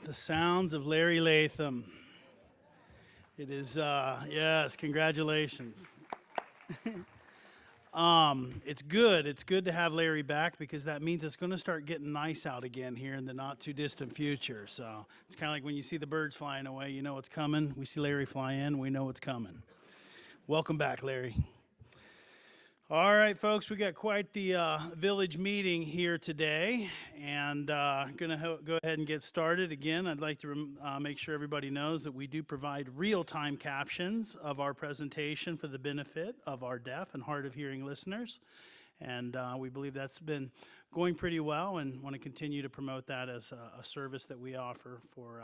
The sounds of Larry Latham. It is, yes, congratulations. It's good. It's good to have Larry back because that means it's going to start getting nice out again here in the not too distant future. So it's kind of like when you see the birds flying away, you know what's coming. We see Larry fly in, we know what's coming. Welcome back, Larry. All right, folks, we got quite the village meeting here today, and going to go ahead and get started. Again, I'd like to make sure everybody knows that we do provide real-time captions of our presentation for the benefit of our deaf and hard of hearing listeners, and we believe that's been going pretty well and want to continue to promote that as a service that we offer for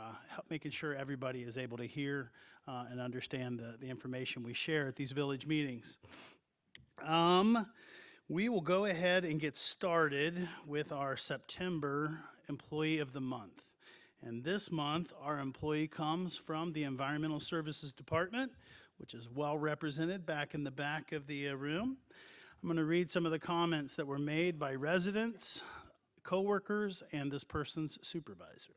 making sure everybody is able to hear and understand the information we share at these village meetings. We will go ahead and get started with our September Employee of the Month. And this month, our employee comes from the Environmental Services Department, which is well represented back in the back of the room. I'm going to read some of the comments that were made by residents, coworkers, and this person's supervisor.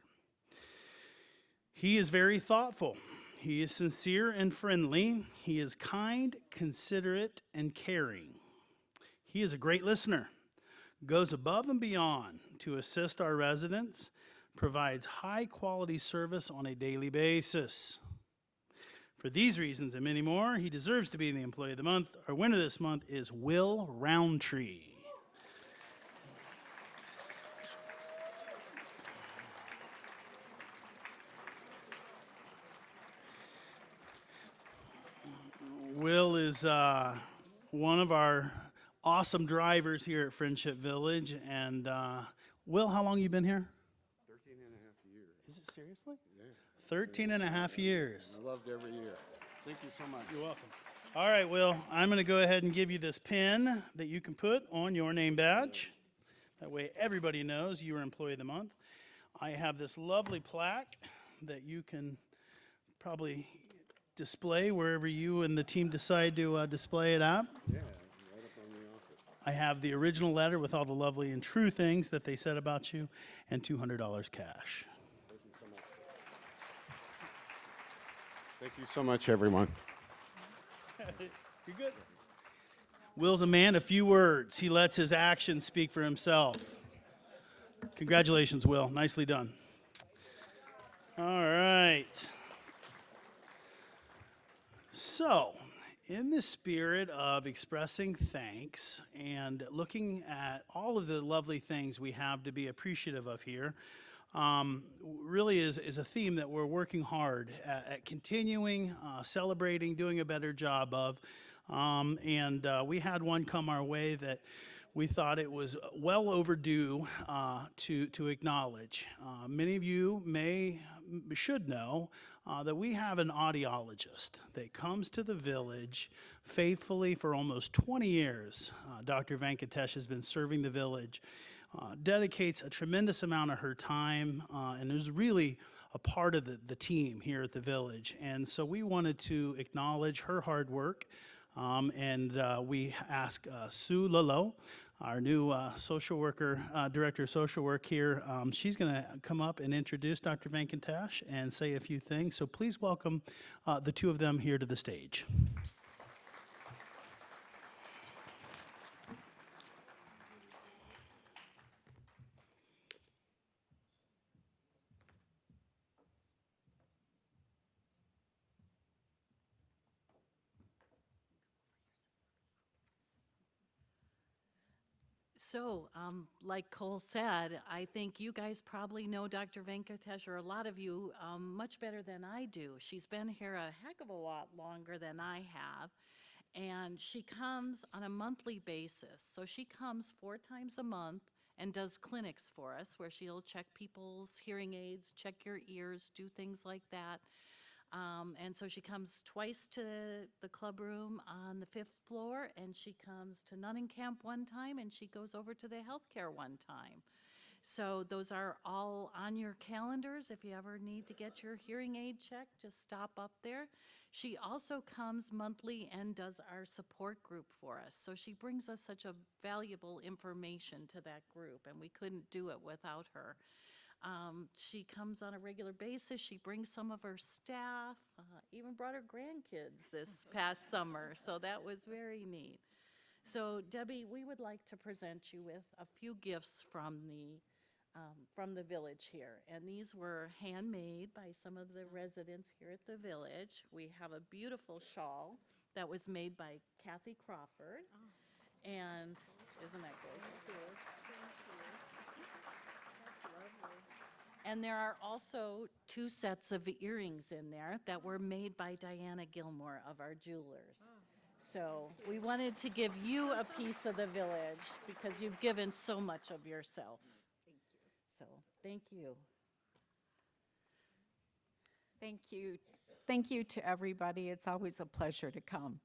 He is very thoughtful. He is sincere and friendly. He is kind, considerate, and caring. He is a great listener, goes above and beyond to assist our residents, provides high-quality service on a daily basis. For these reasons and many more, he deserves to be the Employee of the Month. Our winner this month is Will Roundtree. Will is one of our awesome drivers here at Friendship Village. And Will, how long you been here? 13 and a half years. Is it seriously? Yeah. 13 and a half years. I loved every year. Thank you so much. You're welcome. All right, Will, I'm going to go ahead and give you this pin that you can put on your name badge. That way everybody knows you are Employee of the Month. I have this lovely plaque that you can probably display wherever you and the team decide to display it at. Yeah, right up on the office. I have the original letter with all the lovely and true things that they said about you, and $200 cash. Thank you so much. Thank you so much, everyone. You're good. Will's a man of few words. He lets his actions speak for himself. Congratulations, Will. Nicely done. All right. So, in the spirit of expressing thanks and looking at all of the lovely things we have to be appreciative of here, really is a theme that we're working hard at continuing, celebrating, doing a better job of. We had one come our way that we thought it was well overdue to acknowledge. Many of you should know that we have an audiologist that comes to the village faithfully for almost 20 years. Dr. Venkatesh has been serving the village, dedicates a tremendous amount of her time, and is really a part of the team here at the village. And so we wanted to acknowledge her hard work, we ask Sue Lalo, our new social worker, director of social work here. She's going to come up and introduce Dr. Venkatesh and say a few things. So please welcome the two of them here to the stage. So, like Cole said, I think you guys probably know Dr. Venkatesh, or a lot of you, much better than I do. She's been here a heck of a lot longer than I have, and she comes on a monthly basis. So she comes 4 times a month and does clinics for us, where she'll check people's hearing aids, check your ears, do things like that. And so she comes twice to the club room on the 5th floor, and she comes to Nunning Camp one time, and she goes over to the healthcare one time. So those are all on your calendars. If you ever need to get your hearing aid checked, just stop up there. She also comes monthly and does our support group for us. So she brings us such a valuable information to that group, and we couldn't do it without her. She comes on a regular basis. She brings some of her staff, even brought her grandkids this past summer, so that was very neat. So Debbie, we would like to present you with a few gifts from the village here. And these were handmade by some of the residents here at the village. We have a beautiful shawl that was made by Kathy Crawford. And isn't that great? And there are also 2 sets of earrings in there that were made by Diana Gilmore of our jewelers. So we wanted to give you a piece of the village because you've given so much of yourself. So, thank you. Thank you. Thank you to everybody. It's always a pleasure to come.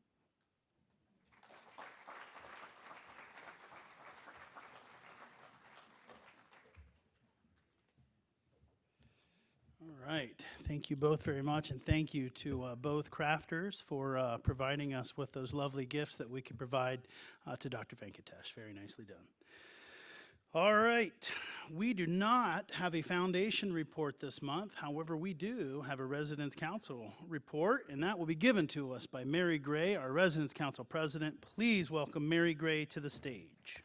All right, thank you both very much, and thank you to both crafters for providing us with those lovely gifts that we could provide to Dr. Venkatesh. Very nicely done. All right, we do not have a foundation report this month. However, we do have a Residence Council report, and that will be given to us by Mary Gray, our Residence Council President. Please welcome Mary Gray to the stage.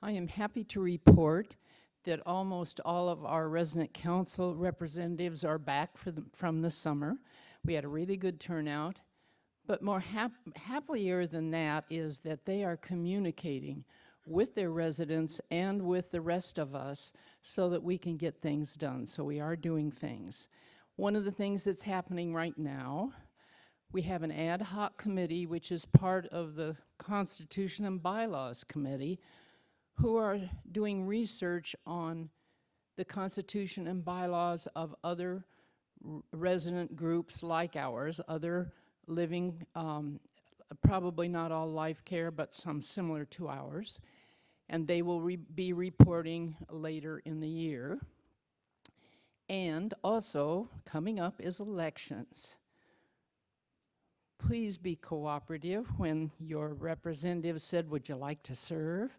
I am happy to report that almost all of our resident council representatives are back from the summer. We had a really good turnout, but more happier than that is that they are communicating with their residents and with the rest of us so that we can get things done. So we are doing things. One of the things that's happening right now, we have an ad hoc committee, which is part of the Constitution and Bylaws Committee, who are doing research on the Constitution and bylaws of other resident groups like ours, other living, probably not all life care, but some similar to ours. And they will be reporting later in the year. And also, coming up is elections. Please be cooperative when your representative said, "Would you like to serve?"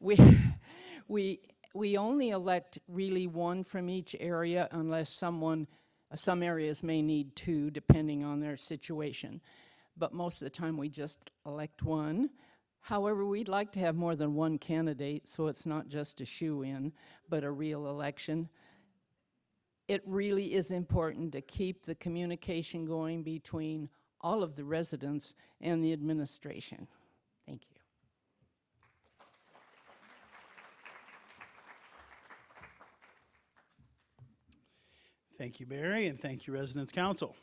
We only elect really one from each area unless some areas may need 2 depending on their situation. But most of the time we just elect one. However, we'd like to have more than one candidate, so it's not just a shoe-in, but a real election. It really is important to keep the communication going between all of the residents and the administration. Thank you. Thank you, Barry, and thank you, Residence Council.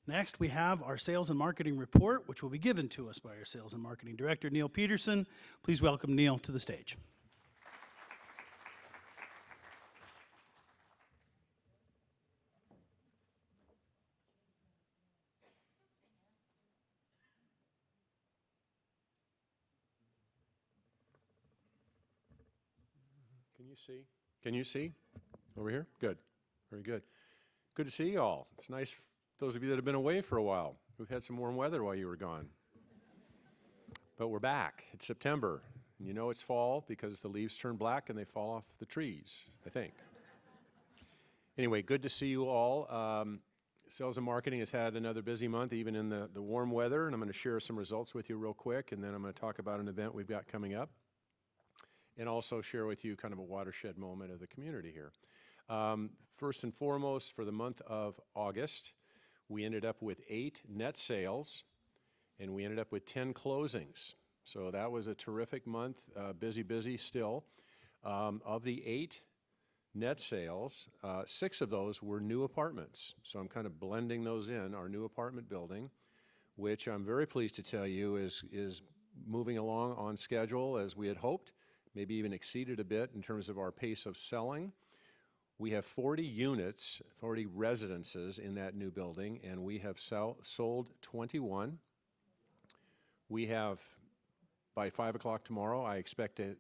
Next, we have our Sales and Marketing Report, which will be given to us by our Sales and Marketing Director, Neil Peterson. Please welcome Neil to the stage. Can you see? Can you see? Over here? Good. Very good. Good to see you all. It's nice, those of you that have been away for a while. We've had some warm weather while you were gone. But we're back. It's September. And you know it's fall because the leaves turn black and they fall off the trees, I think. Anyway, good to see you all. Sales and marketing has had another busy month, even in the warm weather, and I'm going to share some results with you real quick, and then I'm going to talk about an event we've got coming up, and also share with you kind of a watershed moment of the community here. First and foremost, for the month of August, we ended up with 8 net sales, and we ended up with 10 closings. So that was a terrific month, busy still. Of the 8 net sales, 6 of those were new apartments. So I'm kind of blending those in, our new apartment building, which I'm very pleased to tell you is moving along on schedule as we had hoped, maybe even exceeded a bit in terms of our pace of selling. We have 40 units, 40 residences in that new building, and we have sold 21. We have, by 5 o'clock tomorrow, I expect to,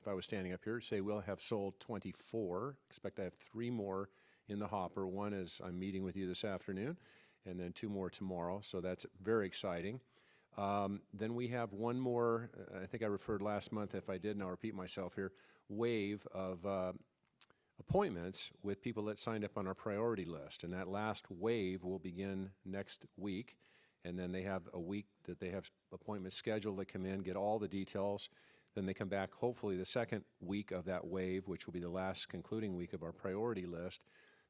if I was standing up here, say we'll have sold 24. Expect I have 3 more in the hopper. One is I'm meeting with you this afternoon, and then 2 more tomorrow, so that's very exciting. Then we have one more, I think I referred last month, if I didn't, I'll repeat myself here, wave of appointments with people that signed up on our priority list. And that last wave will begin next week. And then they have a week that they have appointments scheduled that come in, get all the details. Then they come back, hopefully the second week of that wave, which will be the last concluding week of our priority list,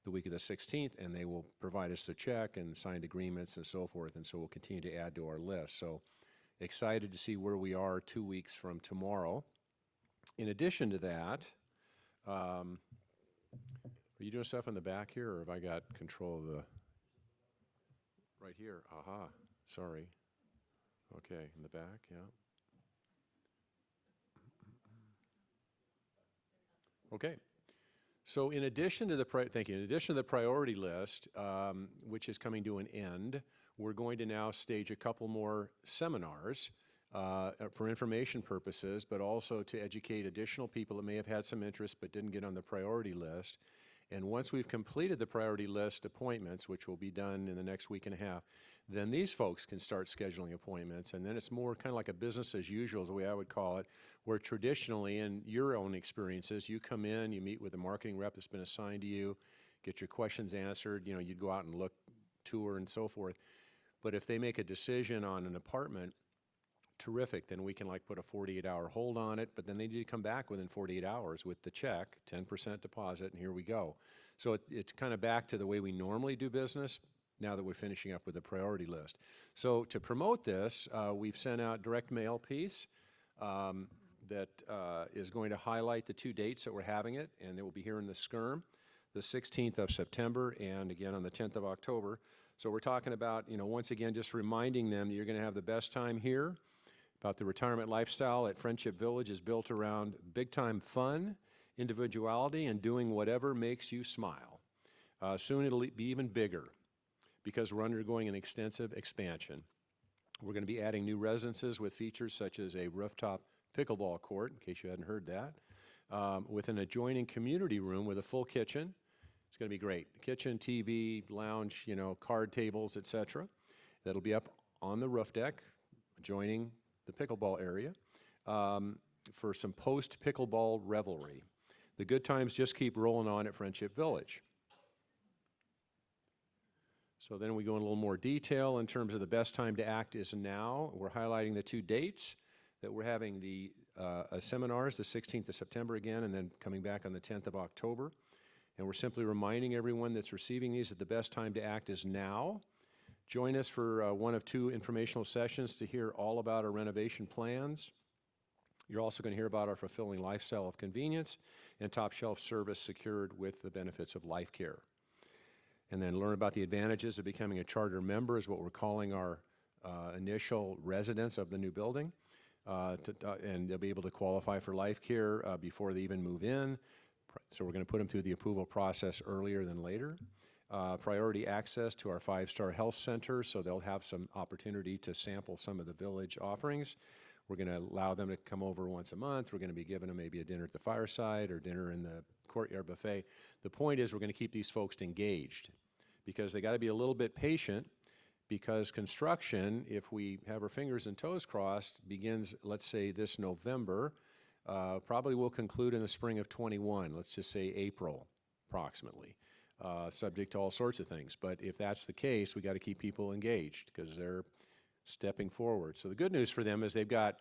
the week of the 16th, and they will provide us a check and signed agreements and so forth. And so we'll continue to add to our list. So excited to see where we are 2 weeks from tomorrow. In addition to that, are you doing stuff in the back here, or have I got control of the, right here? Aha, sorry. Okay, in the back, yeah. Okay. So in addition to the, thank you, in addition to the priority list, which is coming to an end, we're going to now stage a couple more seminars for information purposes, but also to educate additional people that may have had some interest but didn't get on the priority list. And once we've completed the priority list appointments, which will be done in the next week and a half, then these folks can start scheduling appointments. And then it's more kind of like a business as usual is the way I would call it, where traditionally in your own experiences, you come in, you meet with a marketing rep that's been assigned to you, get your questions answered, you know, you'd go out and look, tour and so forth. But if they make a decision on an apartment, terrific, then we can like put a 48-hour hold on it, but then they need to come back within 48 hours with the check, 10% deposit, and here we go. So it's kind of back to the way we normally do business now that we're finishing up with the priority list. So to promote this, we've sent out direct mail piece that is going to highlight the 2 dates that we're having it, and it will be here in the SCRM, the 16th of September and again on the 10th of October. So we're talking about, you know, once again, just reminding them that you're going to have the best time here, about the retirement lifestyle at Friendship Village is built around big-time fun, individuality, and doing whatever makes you smile. Soon it'll be even bigger because we're undergoing an extensive expansion. We're going to be adding new residences with features such as a rooftop pickleball court, in case you hadn't heard that, with an adjoining community room with a full kitchen. It's going to be great. Kitchen, TV, lounge, you know, card tables, etc. That'll be up on the roof deck, adjoining the pickleball area, for some post-pickleball revelry. The good times just keep rolling on at Friendship Village. So then we go in a little more detail in terms of the best time to act is now. We're highlighting the 2 dates that we're having the seminars, the 16th of September again, and then coming back on the 10th of October. And we're simply reminding everyone that's receiving these that the best time to act is now. Join us for one of 2 informational sessions to hear all about our renovation plans. You're also going to hear about our fulfilling lifestyle of convenience and top shelf service secured with the benefits of Life Care. And then learn about the advantages of becoming a charter member is what we're calling our initial residents of the new building. And they'll be able to qualify for Life Care before they even move in. So we're going to put them through the approval process earlier than later. Priority access to our 5-star health center, so they'll have some opportunity to sample some of the village offerings. We're going to allow them to come over once a month. We're going to be giving them maybe a dinner at the fireside or dinner in the courtyard buffet. The point is we're going to keep these folks engaged because they got to be a little bit patient because construction, if we have our fingers and toes crossed, begins, let's say, this November, probably will conclude in the spring of 21, let's just say April approximately. Subject to all sorts of things. But if that's the case, we got to keep people engaged because they're stepping forward. So the good news for them is they've got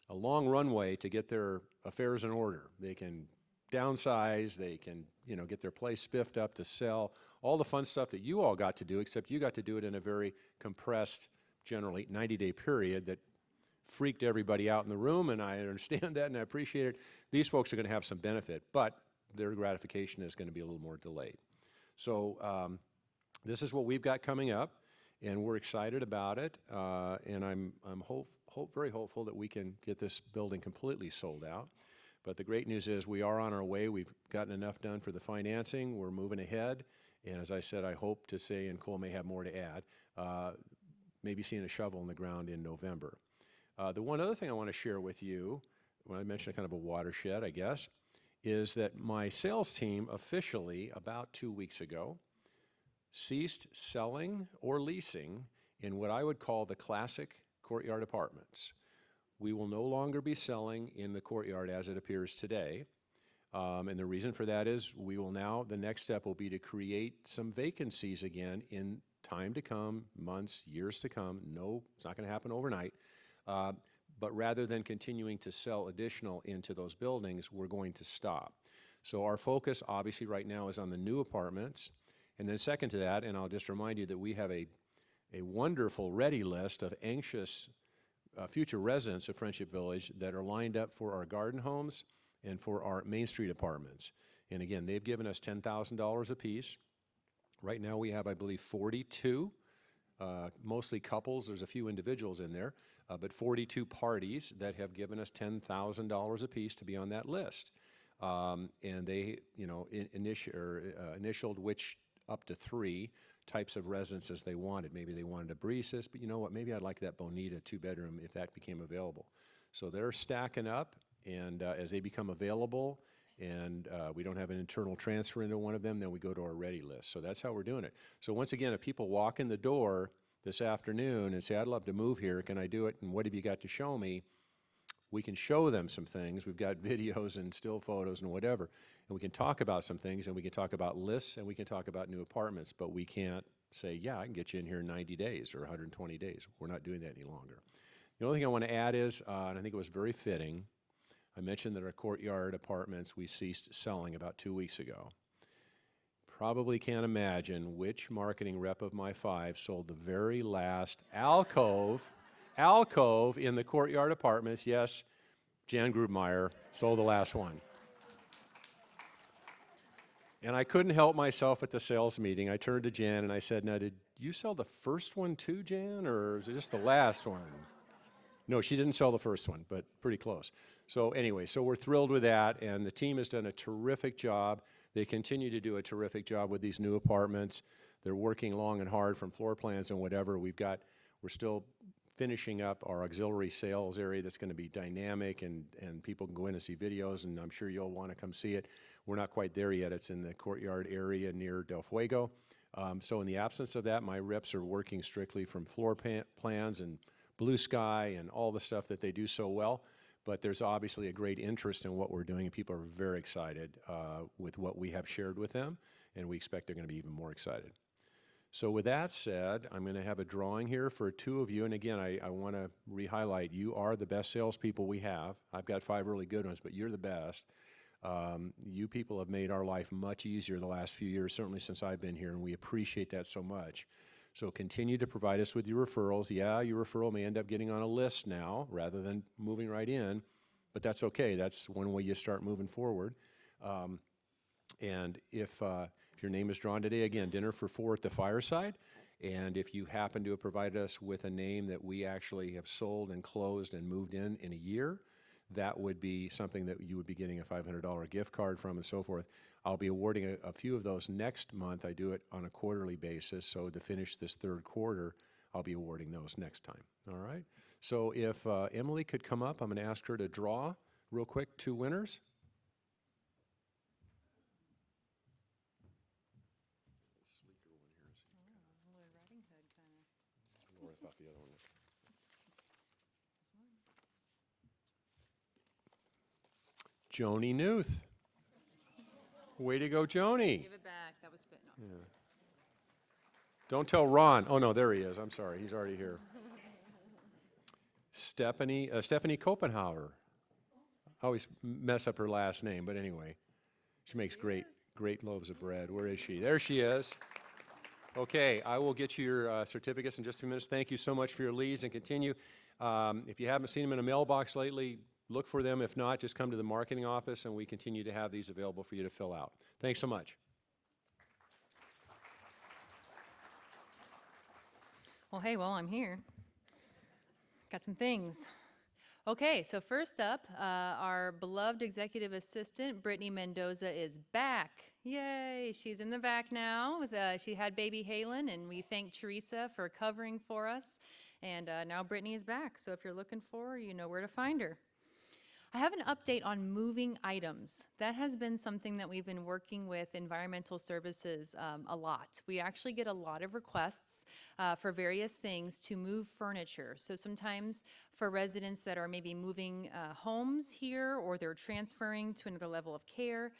a long runway to get their affairs in order. They can downsize, they can, you know, get their place spiffed up to sell, all the fun stuff that you all got to do, except you got to do it in a very compressed, generally 90-day period that freaked everybody out in the room, and I understand that and I appreciate it. These folks are going to have some benefit, but their gratification is going to be a little more delayed. So this is what we've got coming up, and we're excited about it. And I'm very hopeful that we can get this building completely sold out. But the great news is we are on our way. We've gotten enough done for the financing. We're moving ahead. And as I said, I hope to say, and Cole may have more to add, maybe seeing a shovel in the ground in November. The one other thing I want to share with you, when I mentioned kind of a watershed, I guess, is that my sales team officially, about 2 weeks ago, ceased selling or leasing in what I would call the classic courtyard apartments. We will no longer be selling in the courtyard as it appears today. And the reason for that is we will now, the next step will be to create some vacancies again in time to come, months, years to come. No, it's not going to happen overnight. But rather than continuing to sell additional into those buildings, we're going to stop. So our focus obviously right now is on the new apartments. And then second to that, and I'll just remind you that we have a wonderful ready list of anxious future residents of Friendship Village that are lined up for our garden homes and for our Main Street apartments. And again, they've given us $10,000 apiece. Right now we have, I believe, 42, mostly couples. There's a few individuals in there, but 42 parties that have given us $10,000 apiece to be on that list. And they, initialed which up to 3 types of residences they wanted. Maybe they wanted a Breezes, but you know what? Maybe I'd like that Bonita 2-bedroom if that became available. So they're stacking up, and as they become available, and we don't have an internal transfer into one of them, then we go to our ready list. So that's how we're doing it. So once again, if people walk in the door this afternoon and say, I'd love to move here, can I do it? And what have you got to show me? We can show them some things. We've got videos and still photos and whatever. And we can talk about some things, and we can talk about lists, and we can talk about new apartments, but we can't say, yeah, I can get you in here in 90 days or 120 days. We're not doing that any longer. The only thing I want to add is, and I think it was very fitting, I mentioned that our courtyard apartments we ceased selling about 2 weeks ago. Probably can't imagine which marketing rep of my 5 sold the very last alcove in the courtyard apartments. Yes, Jan Grubmeyer sold the last one. And I couldn't help myself at the sales meeting. I turned to Jan and I said, now, did you sell the first one too, Jan, or is it just the last one? No, she didn't sell the first one, but pretty close. So anyway, so we're thrilled with that, and the team has done a terrific job. They continue to do a terrific job with these new apartments. They're working long and hard from floor plans and whatever. We're still finishing up our auxiliary sales area that's going to be dynamic, and people can go in and see videos, and I'm sure you'll want to come see it. We're not quite there yet. It's in the courtyard area near Del Fuego. So in the absence of that, my reps are working strictly from floor plans and blue sky and all the stuff that they do so well. But there's obviously a great interest in what we're doing, and people are very excited with what we have shared with them, and we expect they're going to be even more excited. So with that said, I'm going to have a drawing here for 2 of you, and again, I want to re-highlight, you are the best salespeople we have. I've got 5 really good ones, but you're the best. You people have made our life much easier the last few years, certainly since I've been here, and we appreciate that so much. So continue to provide us with your referrals. Yeah, your referral may end up getting on a list now rather than moving right in, but that's okay. That's one way you start moving forward. And if your name is drawn today, again, dinner for 4 at the fireside. And if you happen to have provided us with a name that we actually have sold and closed and moved in a year, that would be something that you would be getting a $500 gift card from and so forth. I'll be awarding a few of those next month. I do it on a quarterly basis, so to finish this 3rd quarter, I'll be awarding those next time, all right? So if Emily could come up, I'm going to ask her to draw real quick 2 winners. Or I thought the other one was. Joni Newth. Way to go, Joni. Give it back. That was good. No. Yeah. Don't tell Ron. Oh, no, there he is. I'm sorry. He's already here. Stephanie Kopenhauer. I always mess up her last name, but anyway. She makes great loaves of bread. Where is she? There she is. Okay, I will get you your certificates in just a few minutes. Thank you so much for your leads, and continue. If you haven't seen them in a mailbox lately, look for them. If not, just come to the marketing office, and we continue to have these available for you to fill out. Thanks so much. Well, hey, well, I'm here. Got some things. Okay, so first up, our beloved executive assistant, Brittany Mendoza, is back. Yay, she's in the back now. She had baby Halen, and we thank Teresa for covering for us. And now Brittany is back, so if you're looking for her, you know where to find her. I have an update on moving items. That has been something that we've been working with Environmental Services a lot. We actually get a lot of requests for various things to move furniture. So sometimes for residents that are maybe moving homes here or they're transferring to another level of care,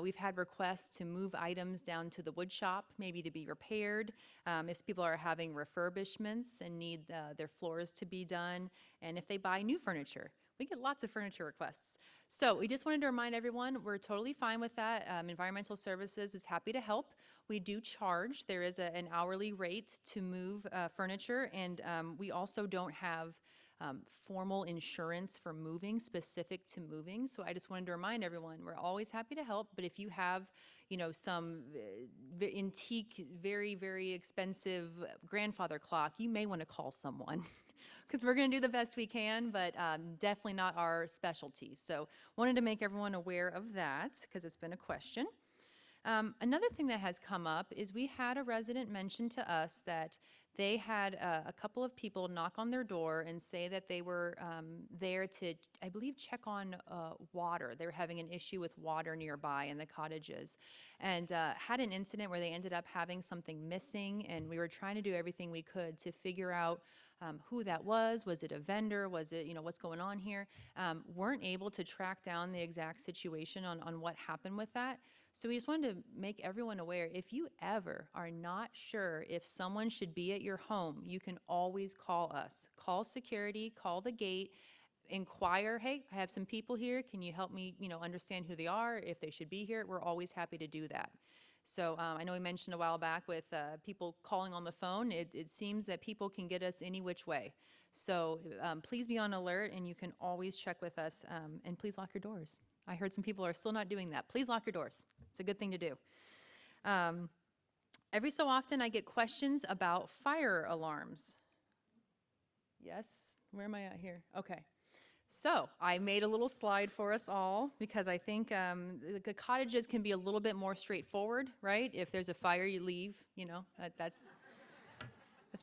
we've had requests to move items down to the wood shop, maybe to be repaired. If people are having refurbishments and need their floors to be done, and if they buy new furniture. We get lots of furniture requests. So we just wanted to remind everyone, we're totally fine with that. Environmental Services is happy to help. We do charge. There is an hourly rate to move furniture, and we also don't have formal insurance for moving, specific to moving. So I just wanted to remind everyone, we're always happy to help, but if you have, you know, some antique, very, very expensive grandfather clock, you may want to call someone. Because we're going to do the best we can, but definitely not our specialty. So wanted to make everyone aware of that, because it's been a question. Another thing that has come up is we had a resident mention to us that they had a couple of people knock on their door and say that they were there to, I believe, check on water. They were having an issue with water nearby in the cottages, and had an incident where they ended up having something missing, and we were trying to do everything we could to figure out who that was. Was it a vendor? Was it, you know, what's going on here? Weren't able to track down the exact situation on what happened with that. So we just wanted to make everyone aware, if you ever are not sure if someone should be at your home, you can always call us. Call security, call the gate, inquire, hey, I have some people here, can you help me, you know, understand who they are, if they should be here? We're always happy to do that. So I know we mentioned a while back with people calling on the phone. It seems that people can get us any which way. So please be on alert, and you can always check with us, and please lock your doors. I heard some people are still not doing that. Please lock your doors. It's a good thing to do. Every so often I get questions about fire alarms. Yes? Where am I at here? Okay. So I made a little slide for us all because I think the cottages can be a little bit more straightforward, right? If there's a fire, you leave, you know, that's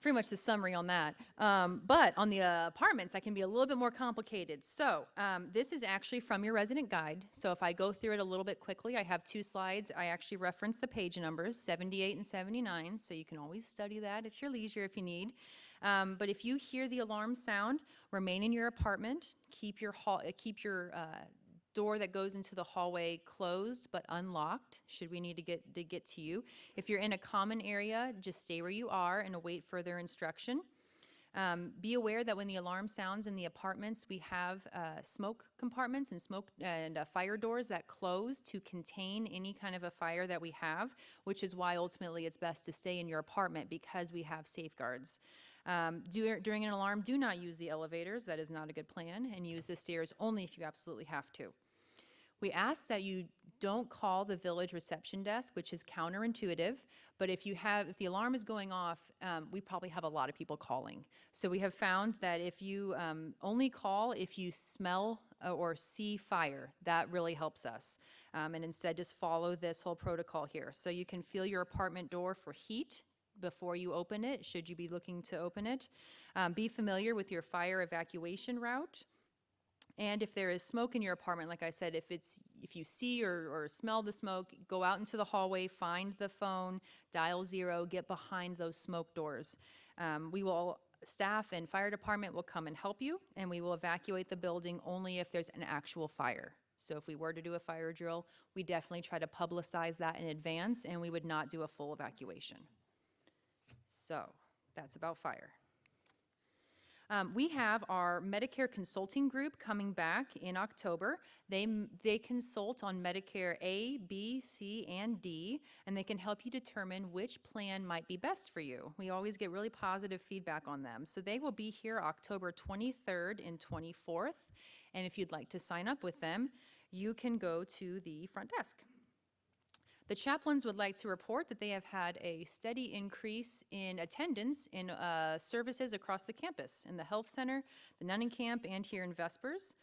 pretty much the summary on that. But on the apartments, that can be a little bit more complicated. So this is actually from your resident guide. So if I go through it a little bit quickly, I have 2 slides. I actually reference the page numbers, 78 and 79, so you can always study that at your leisure if you need. But if you hear the alarm sound, remain in your apartment. Keep your door that goes into the hallway closed but unlocked, should we need to get to you. If you're in a common area, just stay where you are and await further instruction. Be aware that when the alarm sounds in the apartments, we have smoke compartments and fire doors that close to contain any kind of a fire that we have, which is why ultimately it's best to stay in your apartment because we have safeguards. During an alarm, do not use the elevators. That is not a good plan, and use the stairs only if you absolutely have to. We ask that you don't call the village reception desk, which is counterintuitive, but if the alarm is going off, we probably have a lot of people calling. So we have found that if you only call if you smell or see fire, that really helps us. And instead just follow this whole protocol here. So you can feel your apartment door for heat before you open it, should you be looking to open it. Be familiar with your fire evacuation route. And if there is smoke in your apartment, like I said, if you see or smell the smoke, go out into the hallway, find the phone, dial 0, get behind those smoke doors. Staff and fire department will come and help you, and we will evacuate the building only if there's an actual fire. So if we were to do a fire drill, we definitely try to publicize that in advance, and we would not do a full evacuation. So that's about fire. We have our Medicare consulting group coming back in October. They consult on Medicare A, B, C, and D, and they can help you determine which plan might be best for you. We always get really positive feedback on them. So they will be here October 23rd and 24th, and if you'd like to sign up with them, you can go to the front desk. The chaplains would like to report that they have had a steady increase in attendance in services across the campus, in the health center, the nunning camp, and here in Vespers.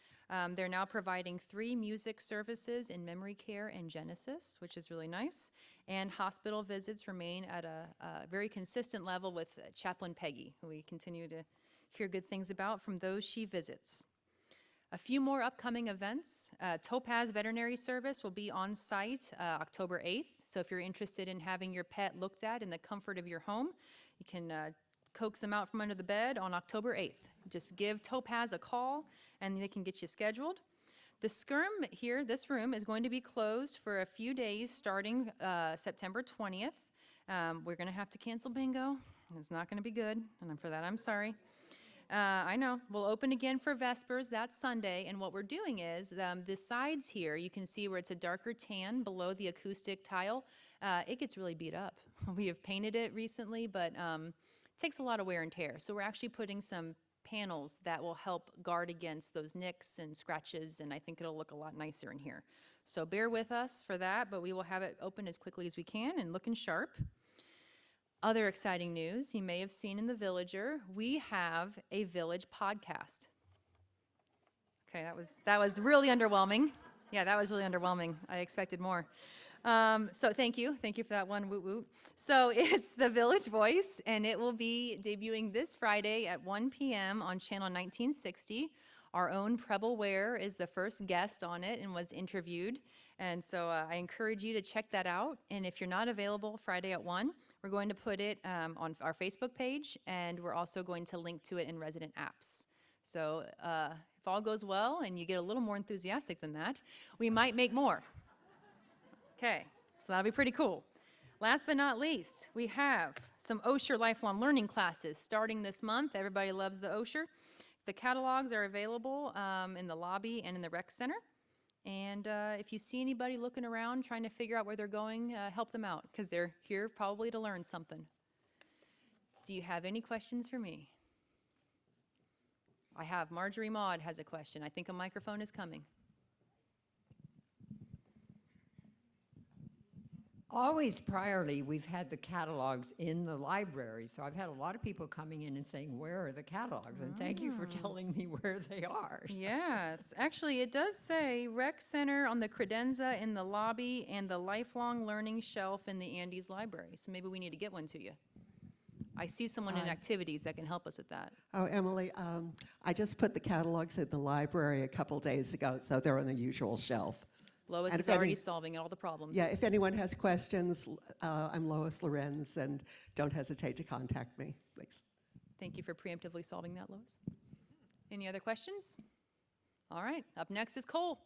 They're now providing 3 music services in memory care and Genesis, which is really nice. And hospital visits remain at a very consistent level with Chaplain Peggy, who we continue to hear good things about from those she visits. A few more upcoming events. Topaz Veterinary Service will be on site October 8th. So if you're interested in having your pet looked at in the comfort of your home, you can coax them out from under the bed on October 8th. Just give Topaz a call and they can get you scheduled. The SCRM here, this room, is going to be closed for a few days starting September 20th. We're going to have to cancel bingo. It's not going to be good, and for that I'm sorry. I know. We'll open again for Vespers that Sunday, and what we're doing is the sides here, you can see where it's a darker tan below the acoustic tile. It gets really beat up. We have painted it recently, but it takes a lot of wear and tear. So we're actually putting some panels that will help guard against those nicks and scratches, and I think it'll look a lot nicer in here. So bear with us for that, but we will have it open as quickly as we can and looking sharp. Other exciting news you may have seen in the Villager, we have a Village podcast. Okay, that was really underwhelming. Yeah, that was really underwhelming. I expected more. So thank you for that one, woot woot. So it's the Village Voice, and it will be debuting this Friday at 1 p.m. on channel 1960. Our own Preble Ware is the first guest on it and was interviewed. And so I encourage you to check that out. And if you're not available Friday at 1, we're going to put it on our Facebook page, and we're also going to link to it in resident apps. So if all goes well and you get a little more enthusiastic than that, we might make more. Okay, so that'll be pretty cool. Last but not least, we have some Osher Lifelong Learning classes starting this month. Everybody loves the Osher. The catalogs are available in the lobby and in the rec center. And if you see anybody looking around trying to figure out where they're going, help them out, because they're here probably to learn something. Do you have any questions for me? I have. Marjorie Maud has a question. I think a microphone is coming. Always priorly, we've had the catalogs in the library, so I've had a lot of people coming in and saying, where are the catalogs? And thank you for telling me where they are. Yes, actually, it does say Rec Center on the credenza in the lobby and the Lifelong Learning shelf in the Andes Library. So maybe we need to get one to you. I see someone in activities that can help us with that. Oh, Emily, I just put the catalogs in the library a couple days ago, so they're on the usual shelf. Lois And is if any- already solving all the problems. Yeah, if anyone has questions, I'm Lois Lorenz, and don't hesitate to contact me, please. Thank you for preemptively solving that, Lois. Any other questions? All right, up next is Cole.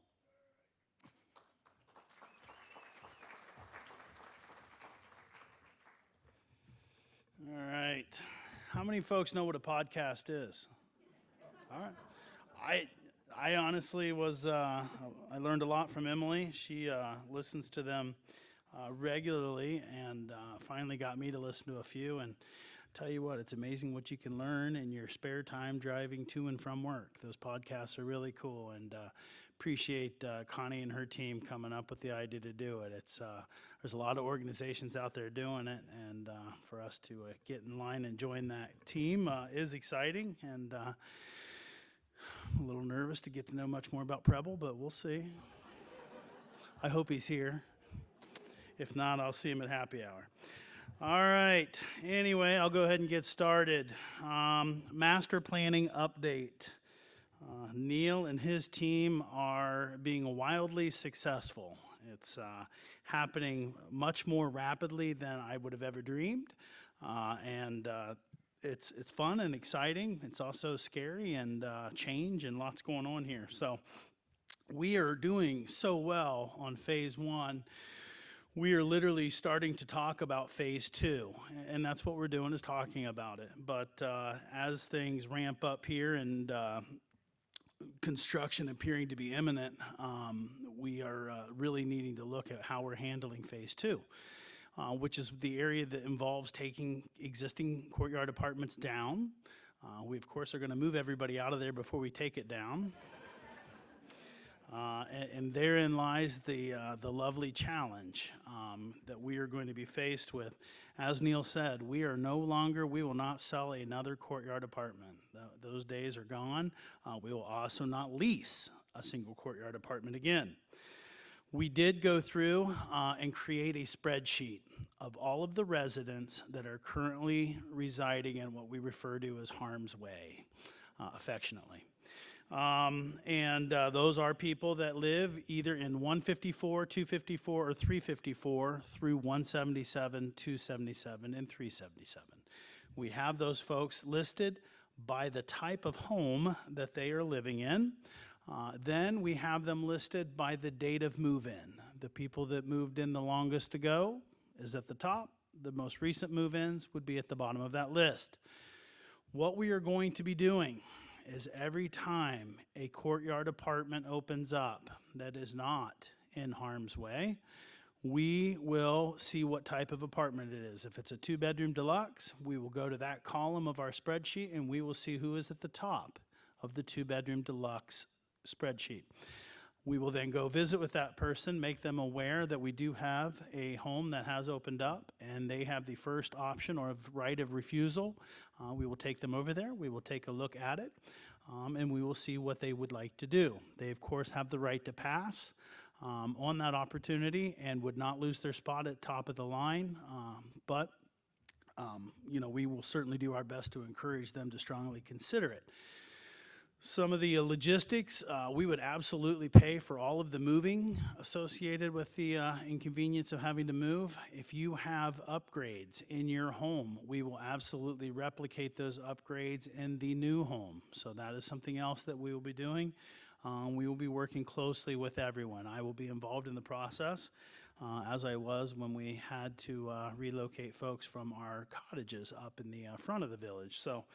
All right. How many folks know what a podcast is? All right. I honestly was, I learned a lot from Emily. She listens to them regularly and finally got me to listen to a few. And tell you what, it's amazing what you can learn in your spare time driving to and from work. Those podcasts are really cool, and appreciate Connie and her team coming up with the idea to do it. It's there's a lot of organizations out there doing it, and for us to get in line and join that team is exciting, and I'm a little nervous to get to know much more about Preble, but we'll see. I hope he's here. If not, I'll see him at happy hour. All right. Anyway, I'll go ahead and get started. Master planning update. Neil and his team are being wildly successful. It's happening much more rapidly than I would have ever dreamed. And it's fun and exciting. It's also scary and change and lots going on here. So we are doing so well on phase 1. We are literally starting to talk about phase 2, and that's what we're doing, is talking about it. But as things ramp up here and construction appearing to be imminent, we are really needing to look at how we're handling phase 2. Which is the area that involves taking existing courtyard apartments down. We, of course, are going to move everybody out of there before we take it down. And therein lies the lovely challenge that we are going to be faced with. As Neil said, we will not sell another courtyard apartment. Those days are gone. We will also not lease a single courtyard apartment again. We did go through and create a spreadsheet of all of the residents that are currently residing in what we refer to as harm's way, affectionately. Those are people that live either in 154, 254, or 354 through 177, 277, and 377. We have those folks listed by the type of home that they are living in. Then we have them listed by the date of move-in. The people that moved in the longest ago is at the top. The most recent move-ins would be at the bottom of that list. What we are going to be doing is every time a courtyard apartment opens up that is not in harm's way, we will see what type of apartment it is. If it's a 2-bedroom deluxe, we will go to that column of our spreadsheet and we will see who is at the top of the 2-bedroom deluxe spreadsheet. We will then go visit with that person, make them aware that we do have a home that has opened up and they have the first option or right of refusal. We will take them over there, we will take a look at it, and we will see what they would like to do. They, of course, have the right to pass on that opportunity and would not lose their spot at top of the line, but we will certainly do our best to encourage them to strongly consider it. Some of the logistics, we would absolutely pay for all of the moving associated with the inconvenience of having to move. If you have upgrades in your home, we will absolutely replicate those upgrades in the new home. So that is something else that we will be doing. We will be working closely with everyone. I will be involved in the process, as I was when we had to relocate folks from our cottages up in the front of the village. So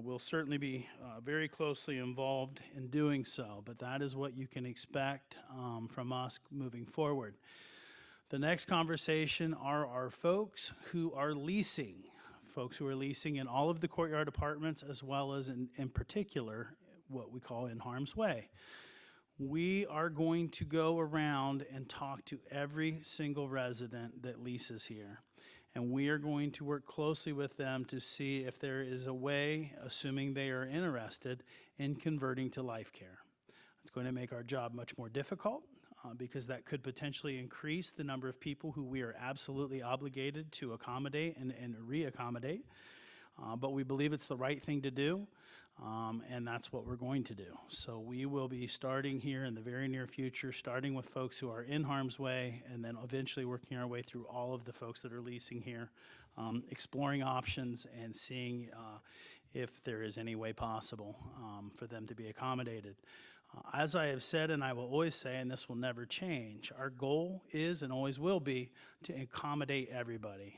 we'll certainly be very closely involved in doing so, but that is what you can expect from us moving forward. The next conversation are our folks who are leasing in all of the courtyard apartments, as well as in particular what we call in harm's way. We are going to go around and talk to every single resident that leases here. And we are going to work closely with them to see if there is a way, assuming they are interested, in converting to life care. It's going to make our job much more difficult because that could potentially increase the number of people who we are absolutely obligated to accommodate and re-accommodate. But we believe it's the right thing to do. And that's what we're going to do. So we will be starting here in the very near future, starting with folks who are in harm's way, and then eventually working our way through all of the folks that are leasing here, exploring options and seeing if there is any way possible for them to be accommodated. As I have said, and I will always say, and this will never change, our goal is and always will be to accommodate everybody.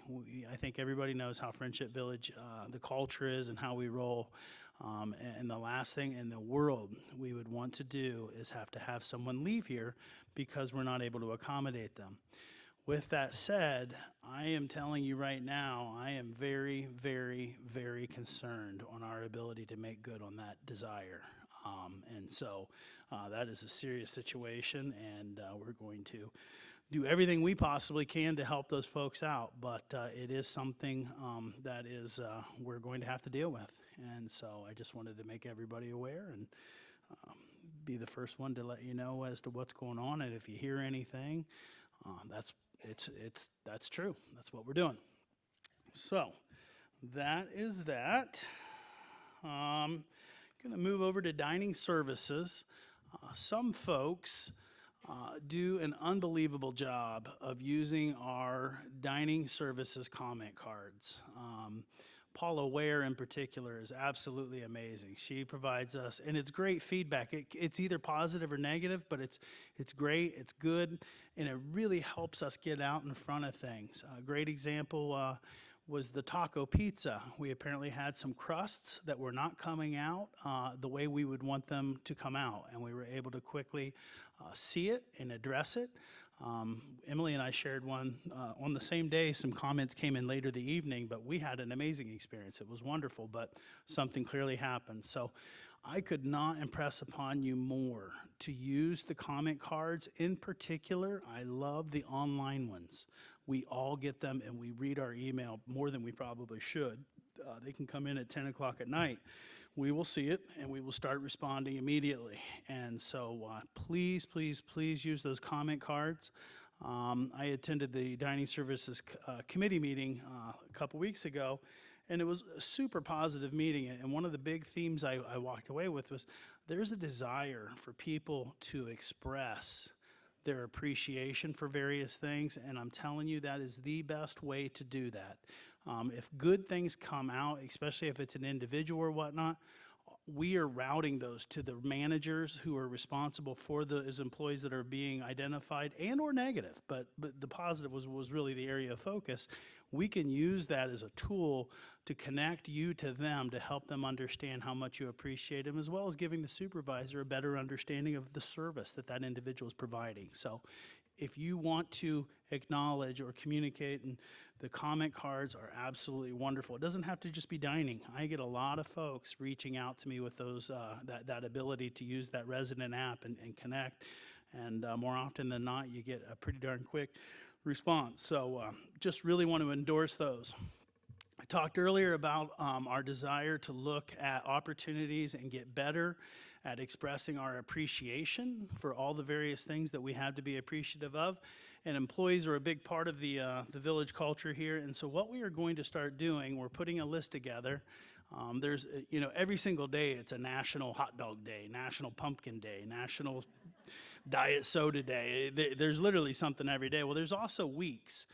I think everybody knows how Friendship Village, the culture is and how we roll. And the last thing in the world we would want to do is have to have someone leave here because we're not able to accommodate them. With that said, I am telling you right now, I am very, very, very concerned on our ability to make good on that desire. And so that is a serious situation, and we're going to do everything we possibly can to help those folks out, but it is something that is we're going to have to deal with. And so I just wanted to make everybody aware and be the first one to let you know as to what's going on. And if you hear anything, that's true. That's what we're doing. So that is that. Going to move over to dining services. Some folks do an unbelievable job of using our dining services comment cards. Paula Ware in particular is absolutely amazing. She provides us, and it's great feedback. It's either positive or negative, but it's great, it's good, and it really helps us get out in front of things. A great example was the taco pizza. We apparently had some crusts that were not coming out the way we would want them to come out, and we were able to quickly see it and address it. Emily and I shared one on the same day. Some comments came in later the evening, but we had an amazing experience. It was wonderful, but something clearly happened. So I could not impress upon you more to use the comment cards. In particular, I love the online ones. We all get them and we read our email more than we probably should. They can come in at 10 o'clock at night. We will see it and we will start responding immediately. And so please, please, please use those comment cards. I attended the Dining Services Committee meeting a couple weeks ago, and it was a super positive meeting. And one of the big themes I walked away with was there's a desire for people to express their appreciation for various things, and I'm telling you, that is the best way to do that. If good things come out, especially if it's an individual or whatnot, we are routing those to the managers who are responsible for those employees that are being identified and or negative, but the positive was really the area of focus. We can use that as a tool to connect you to them, to help them understand how much you appreciate them, as well as giving the supervisor a better understanding of the service that that individual is providing. So if you want to acknowledge or communicate, and the comment cards are absolutely wonderful. It doesn't have to just be dining. I get a lot of folks reaching out to me with those that ability to use that resident app and connect, and more often than not, you get a pretty darn quick response. So just really want to endorse those. I talked earlier about our desire to look at opportunities and get better at expressing our appreciation for all the various things that we have to be appreciative of. And employees are a big part of the village culture here. And so what we are going to start doing, we're putting a list together. There's, every single day it's a National Hot Dog Day, National Pumpkin Day, National Diet Soda Day. There's literally something every day. Well, there's also weeks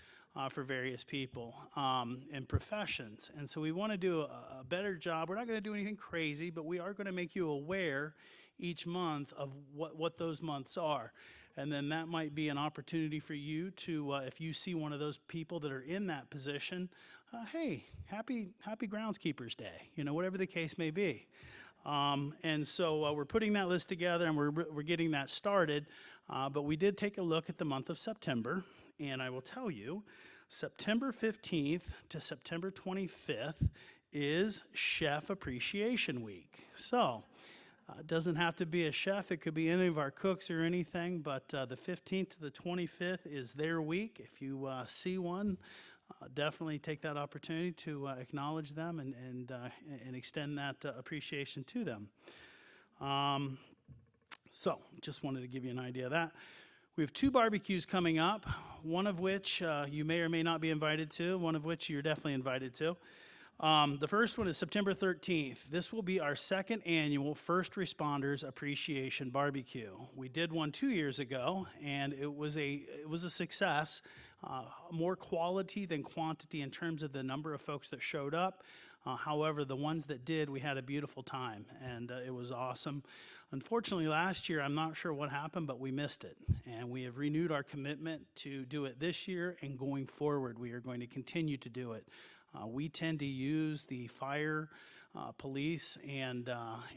for various people and professions. And so we want to do a better job. We're not going to do anything crazy, but we are going to make you aware each month of what those months are. And then that might be an opportunity for you to, if you see one of those people that are in that position, hey, happy Groundskeepers Day, whatever the case may be. And so we're putting that list together, and we're getting that started. But we did take a look at the month of September, and I will tell you, September 15th to September 25th is Chef Appreciation Week. So it doesn't have to be a chef. It could be any of our cooks or anything, but the 15th to the 25th is their week. If you see one, definitely take that opportunity to acknowledge them and extend that appreciation to them. So just wanted to give you an idea of that. We have 2 barbecues coming up, one of which you may or may not be invited to, one of which you're definitely invited to. The first one is September 13th. This will be our second annual First Responders Appreciation Barbecue. We did one 2 years ago, and it was a success. More quality than quantity in terms of the number of folks that showed up. However, the ones that did, we had a beautiful time, and it was awesome. Unfortunately, last year, I'm not sure what happened, but we missed it. And we have renewed our commitment to do it this year, and going forward, we are going to continue to do it. We tend to use the fire, police, and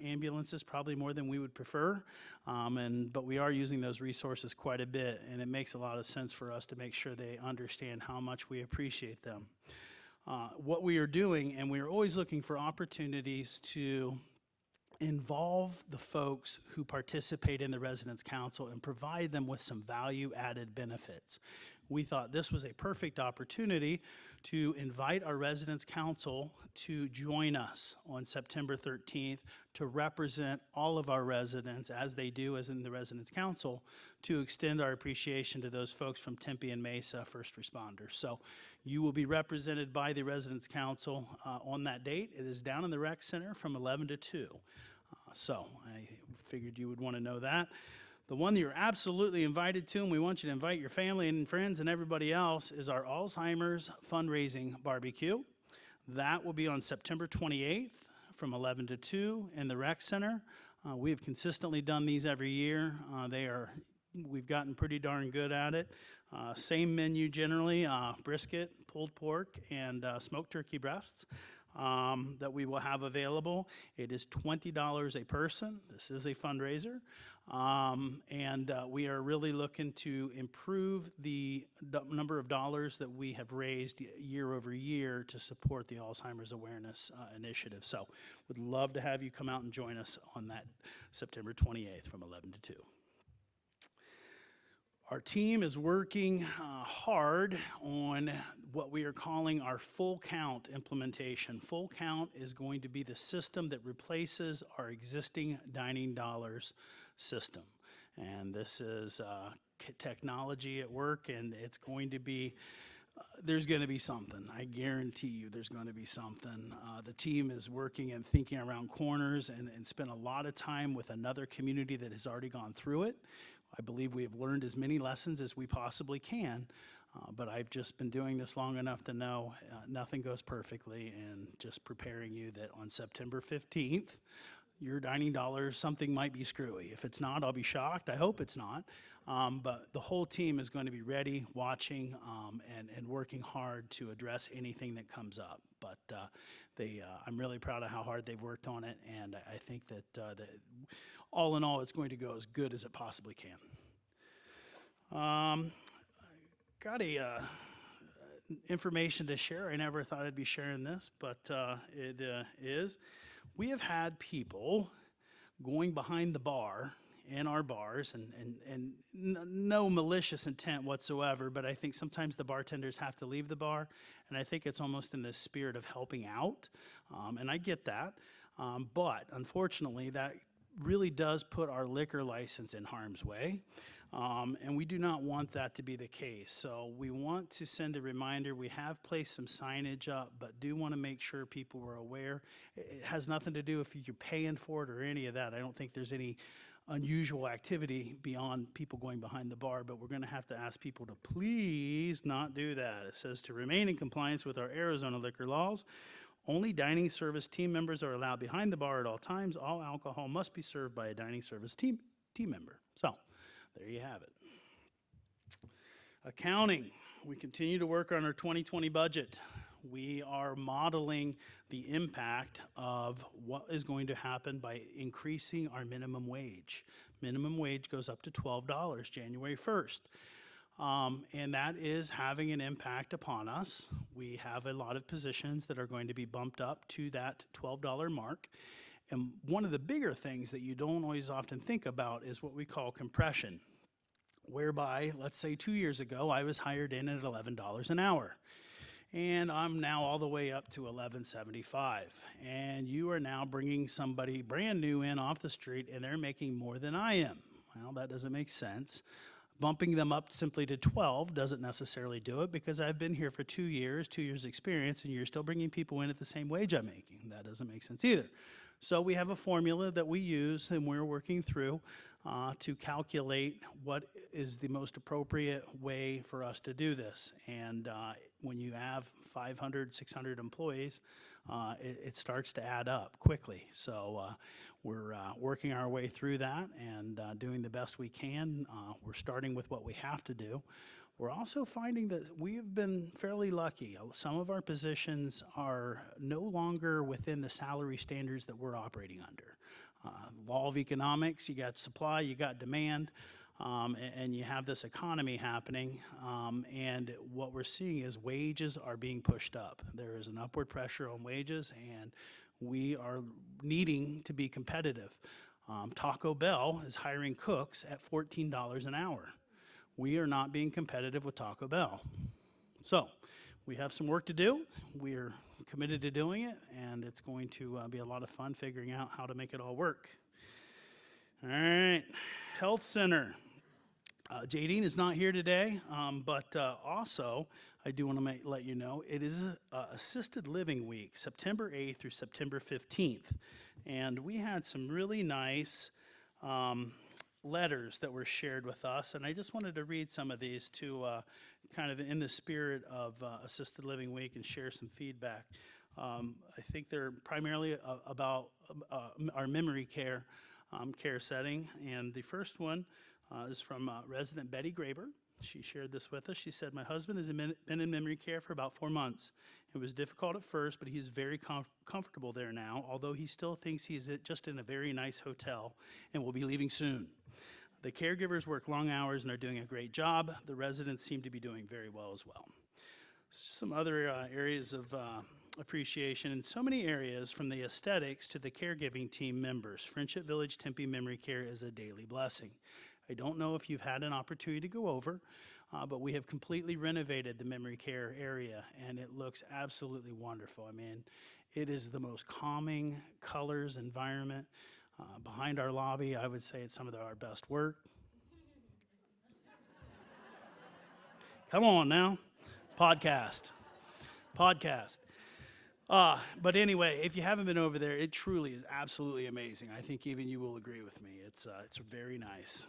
ambulances probably more than we would prefer, but we are using those resources quite a bit, and it makes a lot of sense for us to make sure they understand how much we appreciate them. What we are doing, and we are always looking for opportunities to involve the folks who participate in the Residence Council and provide them with some value-added benefits. We thought this was a perfect opportunity to invite our Residence Council to join us on September 13th to represent all of our residents, as they do as in the Residence Council, to extend our appreciation to those folks from Tempe and Mesa first responders. So you will be represented by the Residence Council on that date. It is down in the Rec Center from 11 to 2. So I figured you would want to know that. The one that you're absolutely invited to, and we want you to invite your family and friends and everybody else, is our Alzheimer's fundraising barbecue. That will be on September 28th from 11 to 2 in the Rec Center. We have consistently done these every year. We've gotten pretty darn good at it. Same menu generally, brisket, pulled pork, and smoked turkey breasts. That we will have available. It is $20 a person. This is a fundraiser. And we are really looking to improve the number of dollars that we have raised year over year to support the Alzheimer's Awareness Initiative. So would love to have you come out and join us on that September 28th from 11 to 2. Our team is working hard on what we are calling our Full Count implementation. Full Count is going to be the system that replaces our existing Dining Dollars system. And this is technology at work, and it's going to be there's going to be something. I guarantee you there's going to be something. The team is working and thinking around corners and spent a lot of time with another community that has already gone through it. I believe we have learned as many lessons as we possibly can, but I've just been doing this long enough to know nothing goes perfectly, and just preparing you that on September 15th, your dining dollars, something might be screwy. If it's not, I'll be shocked. I hope it's not. But the whole team is going to be ready, watching, and working hard to address anything that comes up. But I'm really proud of how hard they've worked on it, and I think that all in all, it's going to go as good as it possibly can. Got a information to share. I never thought I'd be sharing this, but it is. We have had people going behind the bar in our bars, and no malicious intent whatsoever, but I think sometimes the bartenders have to leave the bar, and I think it's almost in the spirit of helping out, and I get that, but unfortunately, that really does put our liquor license in harm's way. And we do not want that to be the case. So we want to send a reminder. We have placed some signage up, but do want to make sure people are aware. It has nothing to do if you're paying for it or any of that. I don't think there's any unusual activity beyond people going behind the bar, but we're going to have to ask people to please not do that. It says to remain in compliance with our Arizona liquor laws. Only dining service team members are allowed behind the bar at all times. All alcohol must be served by a dining service team member. So, there you have it. Accounting. We continue to work on our 2020 budget. We are modeling the impact of what is going to happen by increasing our minimum wage. Minimum wage goes up to $12 January 1st. And that is having an impact upon us. We have a lot of positions that are going to be bumped up to that $12 mark. And one of the bigger things that you don't always often think about is what we call compression, whereby, let's say 2 years ago, I was hired in at $11 an hour. And I'm now all the way up to $11.75. And you are now bringing somebody brand new in off the street, and they're making more than I am. Well, that doesn't make sense. Bumping them up simply to 12 doesn't necessarily do it, because I've been here for 2 years, 2 years experience, and you're still bringing people in at the same wage I'm making. That doesn't make sense either. So we have a formula that we use, and we're working through to calculate what is the most appropriate way for us to do this. And when you have 500, 600 employees, it starts to add up quickly. So we're working our way through that and doing the best we can. We're starting with what we have to do. We're also finding that we've been fairly lucky. Some of our positions are no longer within the salary standards that we're operating under. Law of economics, you got supply, you got demand, and you have this economy happening, and what we're seeing is wages are being pushed up. There is an upward pressure on wages, and we are needing to be competitive. Taco Bell is hiring cooks at $14 an hour. We are not being competitive with Taco Bell. So we have some work to do. We're committed to doing it, and it's going to be a lot of fun figuring out how to make it all work. All right, Health Center. Jadine is not here today, but also I do want to let you know it is Assisted Living Week, September 8th through September 15th. And we had some really nice letters that were shared with us, and I just wanted to read some of these to kind of in the spirit of Assisted Living Week and share some feedback. I think they're primarily about our memory care setting, and the first one is from resident Betty Graber. She shared this with us. She said, "My husband has been in memory care for about 4 months. It was difficult at first, but he's very comfortable there now, although he still thinks he's just in a very nice hotel and will be leaving soon. The caregivers work long hours and are doing a great job. The residents seem to be doing very well as well." Some other areas of appreciation in so many areas, from the aesthetics to the caregiving team members. Friendship Village Tempe Memory Care is a daily blessing. I don't know if you've had an opportunity to go over, but we have completely renovated the memory care area, and it looks absolutely wonderful. I mean, it is the most calming colors, environment. Behind our lobby, I would say it's some of our best work. Come on now. Podcast. But anyway, if you haven't been over there, it truly is absolutely amazing. I think even you will agree with me. It's very nice.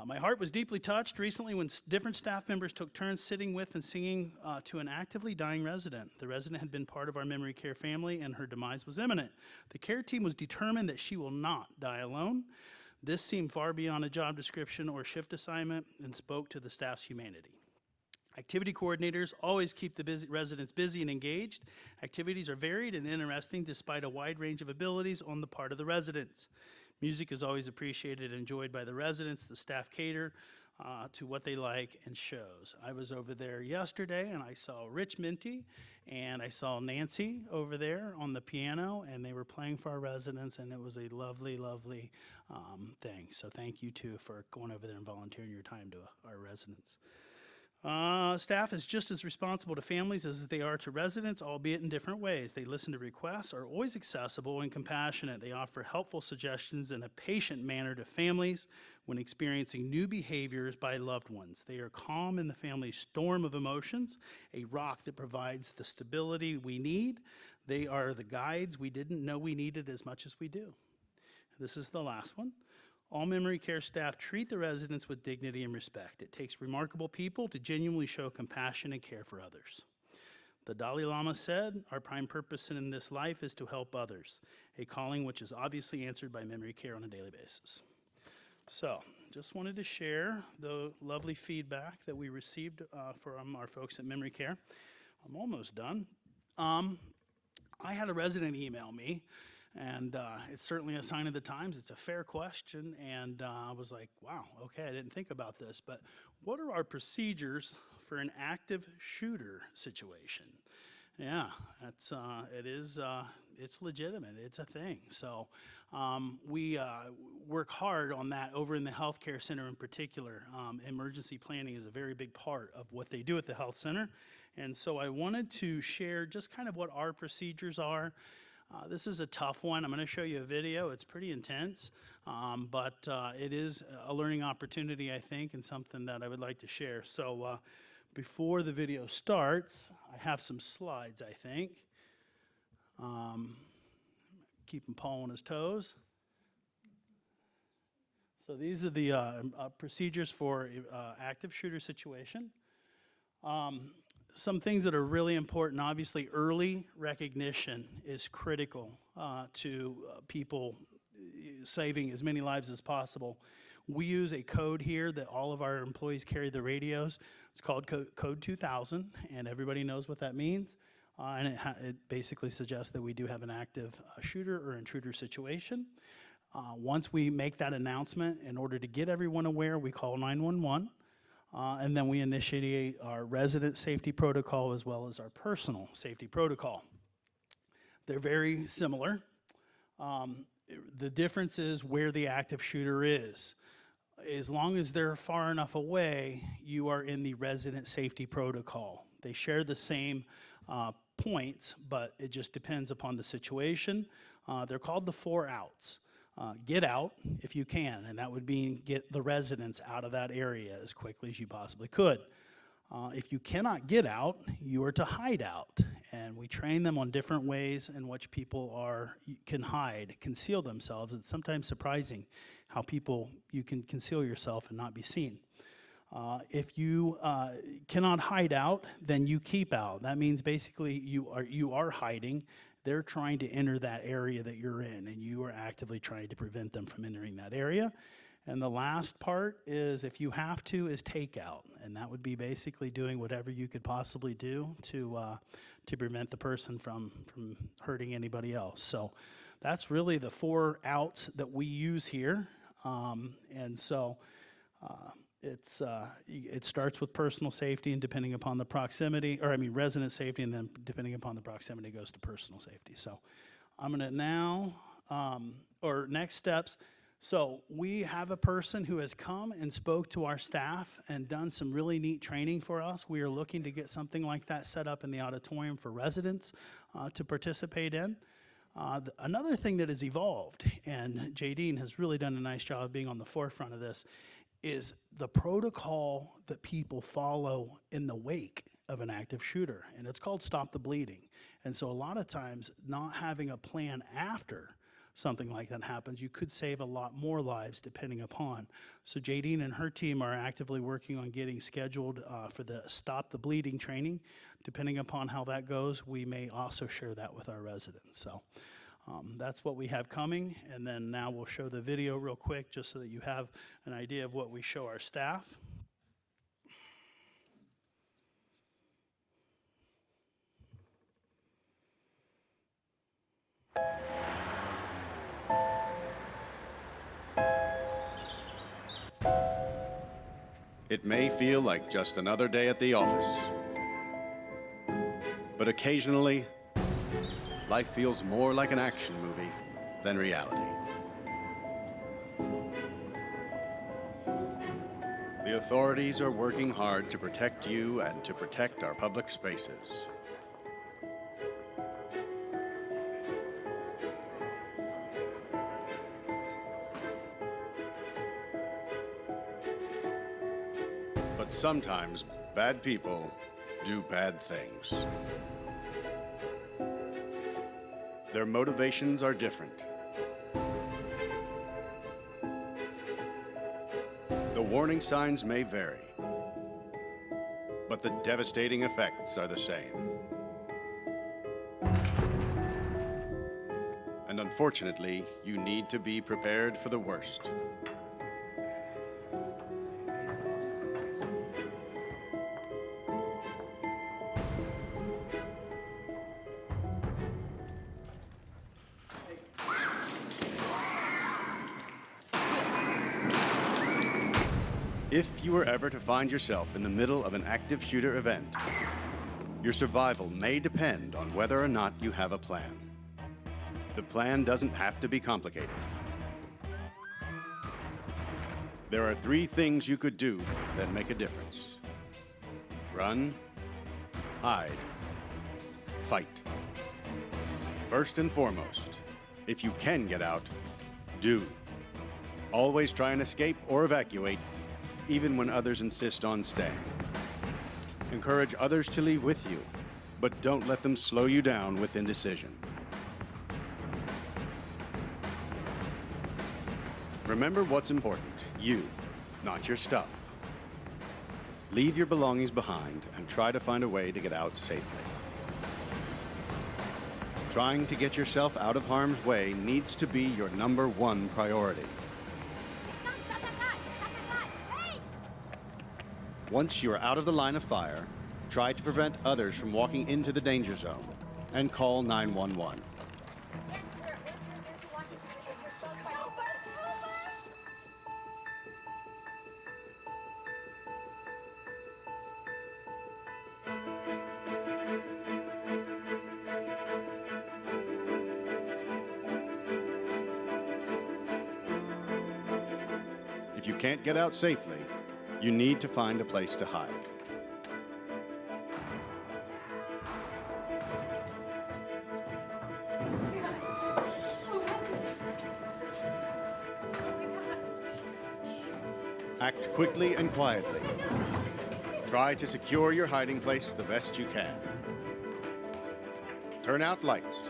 My heart was deeply touched recently when different staff members took turns sitting with and singing to an actively dying resident. The resident had been part of our memory care family, and her demise was imminent. The care team was determined that she will not die alone. This seemed far beyond a job description or shift assignment and spoke to the staff's humanity. Activity coordinators always keep the residents busy and engaged. Activities are varied and interesting despite a wide range of abilities on the part of the residents. Music is always appreciated and enjoyed by the residents. The staff cater to what they like and shows. I was over there yesterday and I saw Rich Minty and I saw Nancy over there on the piano, and they were playing for our residents, and it was a lovely, lovely thing. So thank you too for going over there and volunteering your time to our residents. Staff is just as responsible to families as they are to residents, albeit in different ways. They listen to requests, are always accessible and compassionate. They offer helpful suggestions in a patient manner to families when experiencing new behaviors by loved ones. They are calm in the family's storm of emotions, a rock that provides the stability we need. They are the guides we didn't know we needed as much as we do. This is the last one. All memory care staff treat the residents with dignity and respect. It takes remarkable people to genuinely show compassion and care for others. The Dalai Lama said, "Our prime purpose in this life is to help others," a calling which is obviously answered by memory care on a daily basis. So, just wanted to share the lovely feedback that we received from our folks at Memory Care. I'm almost done. I had a resident email me, and it's certainly a sign of the times. It's a fair question, and I was like, wow, okay, I didn't think about this. But what are our procedures for an active shooter situation? Yeah, it's legitimate. It's a thing. So we work hard on that over in the healthcare center in particular. Emergency planning is a very big part of what they do at the health center. And so I wanted to share just kind of what our procedures are. This is a tough one. I'm going to show you a video. It's pretty intense, but it is a learning opportunity, I think, and something that I would like to share. So before the video starts, I have some slides, I think. Keeping Paul on his toes. So these are the procedures for active shooter situation. Some things that are really important, obviously early recognition is critical to people saving as many lives as possible. We use a code here that all of our employees carry the radios. It's called Code 2000, and everybody knows what that means. And it basically suggests that we do have an active shooter or intruder situation. Once we make that announcement, in order to get everyone aware, we call 911. And then we initiate our resident safety protocol as well as our personal safety protocol. They're very similar. The difference is where the active shooter is. As long as they're far enough away, you are in the resident safety protocol. They share the same points, but it just depends upon the situation. They're called the 4 outs. Get out if you can, and that would mean get the residents out of that area as quickly as you possibly could. If you cannot get out, you are to hide out, and we train them on different ways in which people can hide, conceal themselves. It's sometimes surprising how you can conceal yourself and not be seen. If you cannot hide out, then you keep out. That means basically you are hiding. They're trying to enter that area that you're in, and you are actively trying to prevent them from entering that area. And the last part is, if you have to, is takeout, and that would be basically doing whatever you could possibly do to prevent the person from hurting anybody else. So that's really the 4 outs that we use here, and so. It starts with personal safety, and depending upon the proximity, resident safety, and then depending upon the proximity goes to personal safety. So I'm gonna now, next steps. So we have a person who has come and spoke to our staff and done some really neat training for us. We are looking to get something like that set up in the auditorium for residents to participate in. Another thing that has evolved, and Jadine has really done a nice job of being on the forefront of this, is the protocol that people follow in the wake of an active shooter, and it's called Stop the Bleeding. And so a lot of times, not having a plan after something like that happens, you could save a lot more lives depending upon. So Jadine and her team are actively working on getting scheduled for the Stop the Bleeding training. Depending upon how that goes, we may also share that with our residents. So that's what we have coming. And then now we'll show the video real quick just so that you have an idea of what we show our staff. It may feel like just another day at the office, but occasionally, life feels more like an action movie than reality. The authorities are working hard to protect you and to protect our public spaces. But sometimes bad people do bad things. Their motivations are different. The warning signs may vary, but the devastating effects are the same. And unfortunately, you need to be prepared for the worst. If you were ever to find yourself in the middle of an active shooter event, your survival may depend on whether or not you have a plan. The plan doesn't have to be complicated. There are 3 things you could do that make a difference: run, hide, fight. First and foremost, if you can get out, do. Always try and escape or evacuate, even when others insist on staying. Encourage others to leave with you, but don't let them slow you down with indecision. Remember what's important: you, not your stuff. Leave your belongings behind and try to find a way to get out safely. Trying to get yourself out of harm's way needs to be your #1 priority. Once you are out of the line of fire, try to prevent others from walking into the danger zone and call 911. If you can't get out safely, you need to find a place to hide. Act quickly and quietly. Try to secure your hiding place the best you can. Turn out lights,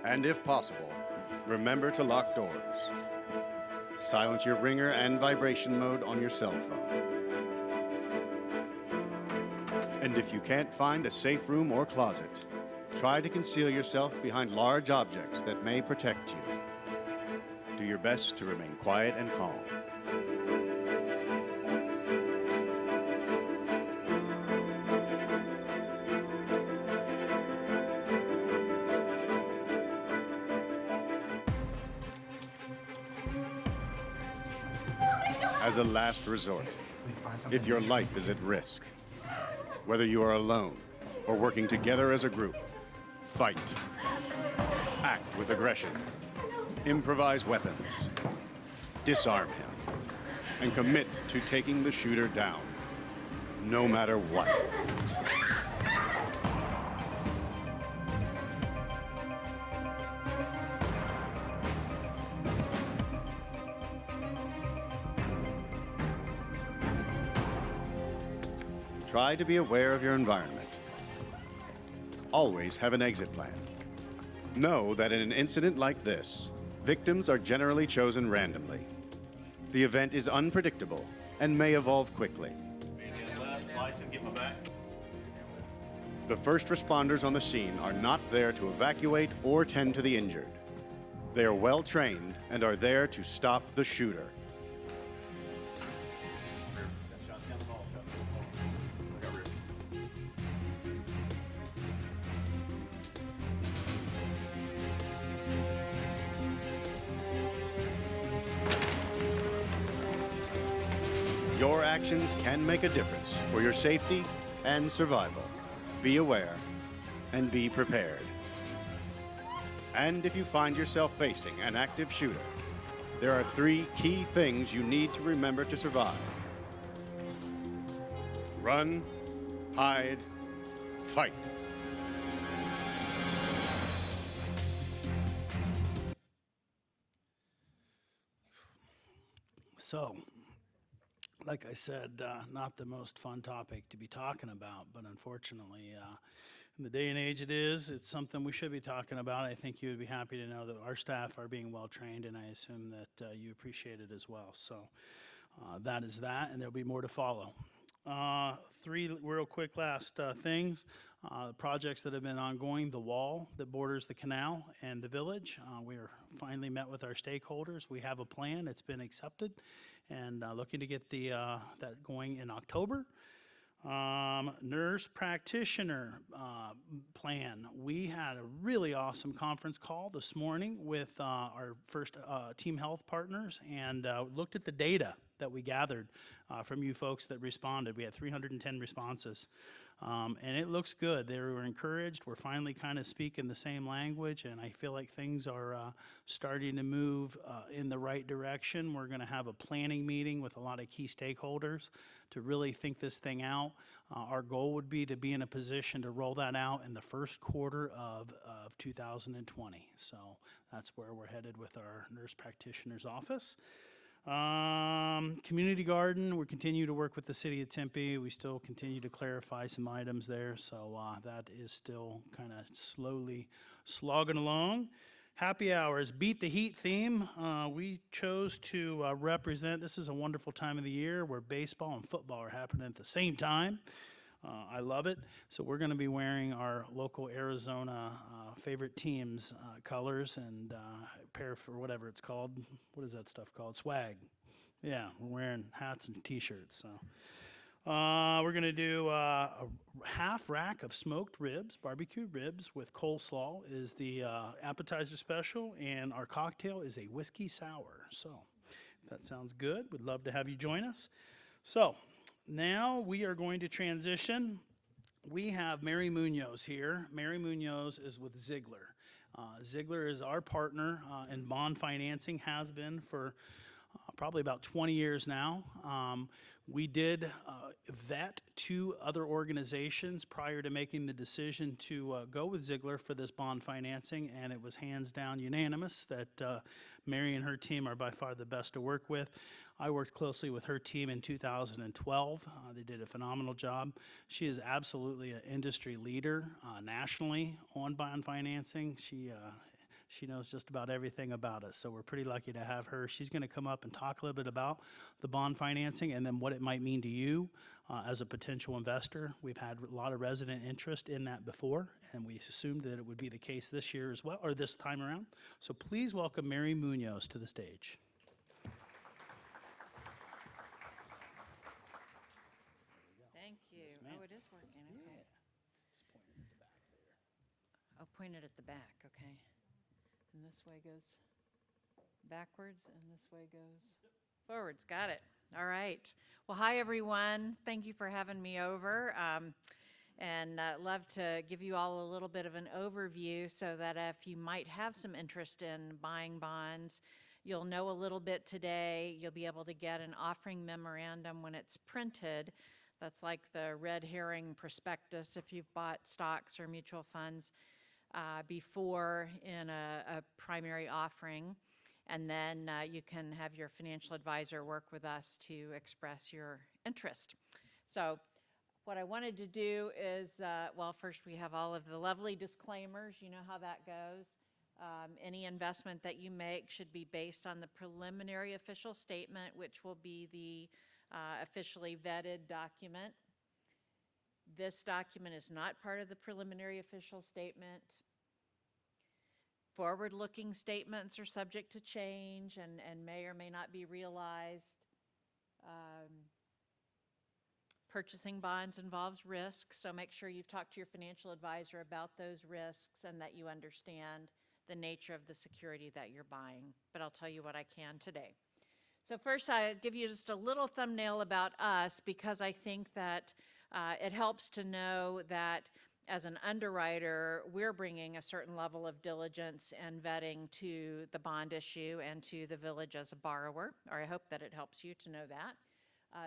and if possible, remember to lock doors. Silence your ringer and vibration mode on your cell phone. And if you can't find a safe room or closet, try to conceal yourself behind large objects that may protect you. Do your best to remain quiet and calm. As a last resort, if your life is at risk, whether you are alone or working together as a group, fight. Act with aggression. Improvise weapons. Disarm him. And commit to taking the shooter down, no matter what. Try to be aware of your environment always have an exit plan. Know that in an incident like this, victims are generally chosen randomly. The event is unpredictable and may evolve quickly. The first responders on the scene are not there to evacuate or tend to the injured. They are well trained and are there to stop the shooter. Your actions can make a difference for your safety and survival. Be aware and be prepared. And if you find yourself facing an active shooter, there are 3 key things you need to remember to survive. Run, hide, fight. So, like I said, not the most fun topic to be talking about, but unfortunately, in the day and age it is, it's something we should be talking about. I think you would be happy to know that our staff are being well trained, and I assume that you appreciate it as well. So that is that, and there'll be more to follow. 3 real quick last things. Projects that have been ongoing, the wall that borders the canal and the village. We are finally met with our stakeholders. We have a plan. It's been accepted, and looking to get that going in October. Nurse practitioner plan. We had a really awesome conference call this morning with our first team health partners and looked at the data that we gathered from you folks that responded. We had 310 responses. And it looks good. They were encouraged. We're finally kind of speaking the same language, and I feel like things are starting to move in the right direction. We're going to have a planning meeting with a lot of key stakeholders to really think this thing out. Our goal would be to be in a position to roll that out in the first quarter of 2020. So that's where we're headed with our nurse practitioner's office. Community garden, we continue to work with the city of Tempe. We still continue to clarify some items there, so that is still kind of slowly slogging along. Happy hours, beat the heat theme. We chose to represent, this is a wonderful time of the year where baseball and football are happening at the same time. I love it. So we're going to be wearing our local Arizona favorite team's colors and pair for whatever it's called. What is that stuff called? Swag. Yeah, we're wearing hats and T-shirts. So we're going to do a half rack of smoked ribs, barbecue ribs with coleslaw is the appetizer special, and our cocktail is a whiskey sour. So if that sounds good, we'd love to have you join us. So now we are going to transition. We have Mary Munoz here. Mary Munoz is with Ziegler. Ziegler is our partner in bond financing, has been for probably about 20 years now. We did vet 2 other organizations prior to making the decision to go with Ziegler for this bond financing, and it was hands down unanimous that Mary and her team are by far the best to work with. I worked closely with her team in 2012. They did a phenomenal job. She is absolutely an industry leader nationally on bond financing. She knows just about everything about us, so we're pretty lucky to have her. She's going to come up and talk a little bit about the bond financing and then what it might mean to you as a potential investor. We've had a lot of resident interest in that before, and we assumed that it would be the case this year as well, or this time around. So please welcome Mary Munoz to the stage. Thank you. ma'am. Oh, it is working, okay. Oh, point it at the back, okay. And this way goes backwards, and this way goes forwards. Got it. All right. Well, hi, everyone. Thank you for having me over. And love to give you all a little bit of an overview so that if you might have some interest in buying bonds, you'll know a little bit today. You'll be able to get an offering memorandum when it's printed. That's like the red herring prospectus if you've bought stocks or mutual funds before in a primary offering. And then you can have your financial advisor work with us to express your interest. So what I wanted to do is, well, first we have all of the lovely disclaimers. You know how that goes. Any investment that you make should be based on the preliminary official statement, which will be the officially vetted document. This document is not part of the preliminary official statement. Forward-looking statements are subject to change and may or may not be realized. Purchasing bonds involves risk, so make sure you've talked to your financial advisor about those risks and that you understand the nature of the security that you're buying. But I'll tell you what I can today. So first, I'll give you just a little thumbnail about us, because I think that it helps to know that as an underwriter, we're bringing a certain level of diligence and vetting to the bond issue and to the village as a borrower, or I hope that it helps you to know that.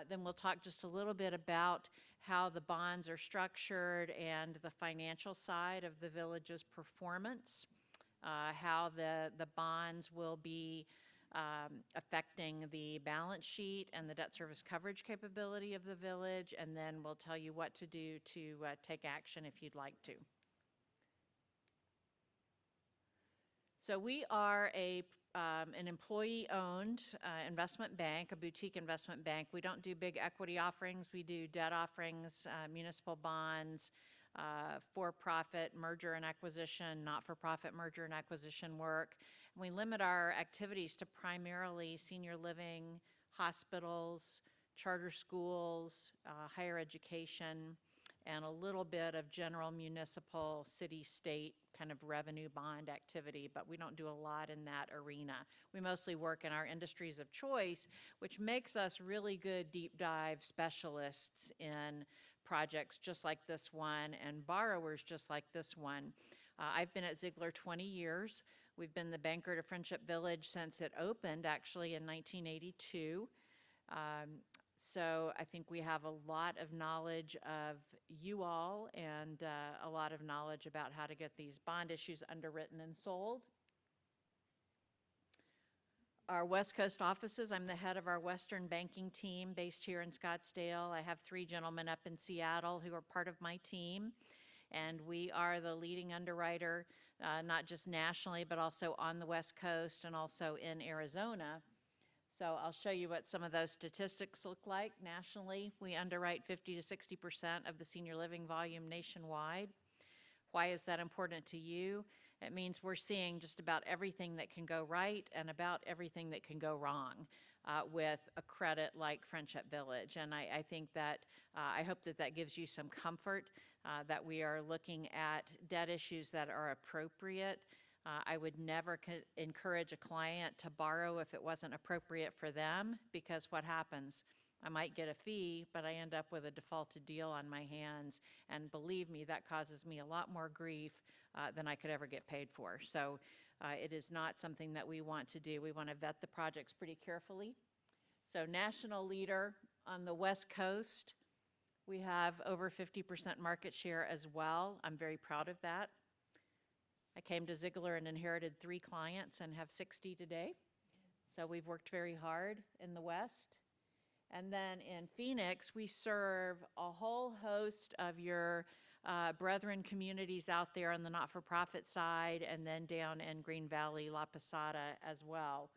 Then we'll talk just a little bit about how the bonds are structured and the financial side of the village's performance, how the bonds will be affecting the balance sheet and the debt service coverage capability of the village, and then we'll tell you what to do to take action if you'd like to. So we are an employee-owned investment bank, a boutique investment bank. We don't do big equity offerings. We do debt offerings, municipal bonds, for-profit merger and acquisition, not-for-profit merger and acquisition work. And we limit our activities to primarily senior living, hospitals, charter schools, higher education, and a little bit of general municipal, city, state kind of revenue bond activity, but we don't do a lot in that arena. We mostly work in our industries of choice, which makes us really good deep dive specialists in projects just like this one and borrowers just like this one. I've been at Ziegler 20 years. We've been the banker to Friendship Village since it opened, actually, in 1982. So I think we have a lot of knowledge of you all and a lot of knowledge about how to get these bond issues underwritten and sold. Our West Coast offices, I'm the head of our Western banking team based here in Scottsdale. I have 3 gentlemen up in Seattle who are part of my team, and we are the leading underwriter, not just nationally, but also on the West Coast and also in Arizona. So I'll show you what some of those statistics look like. Nationally, we underwrite 50 to 60% of the senior living volume nationwide. Why is that important to you? It means we're seeing just about everything that can go right and about everything that can go wrong with a credit like Friendship Village. And I think that, I hope that that gives you some comfort that we are looking at debt issues that are appropriate. I would never encourage a client to borrow if it wasn't appropriate for them, because what happens? I might get a fee, but I end up with a defaulted deal on my hands, and believe me, that causes me a lot more grief than I could ever get paid for. So it is not something that we want to do. We want to vet the projects pretty carefully. So national leader on the West Coast, we have over 50% market share as well. I'm very proud of that. I came to Ziegler and inherited 3 clients and have 60 today. So we've worked very hard in the West. And then in Phoenix, we serve a whole host of your brethren communities out there on the not-for-profit side, and then down in Green Valley, La Posada as well,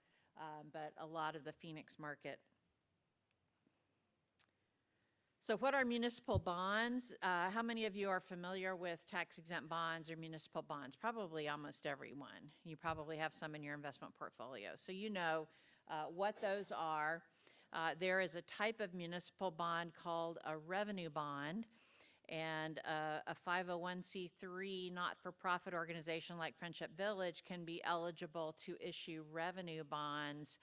but a lot of the Phoenix market. So what are municipal bonds? How many of you are familiar with tax-exempt bonds or municipal bonds? Probably almost everyone. You probably have some in your investment portfolio. So you know what those are. There is a type of municipal bond called a revenue bond, and a 501c3 not-for-profit organization like Friendship Village can be eligible to issue revenue bonds,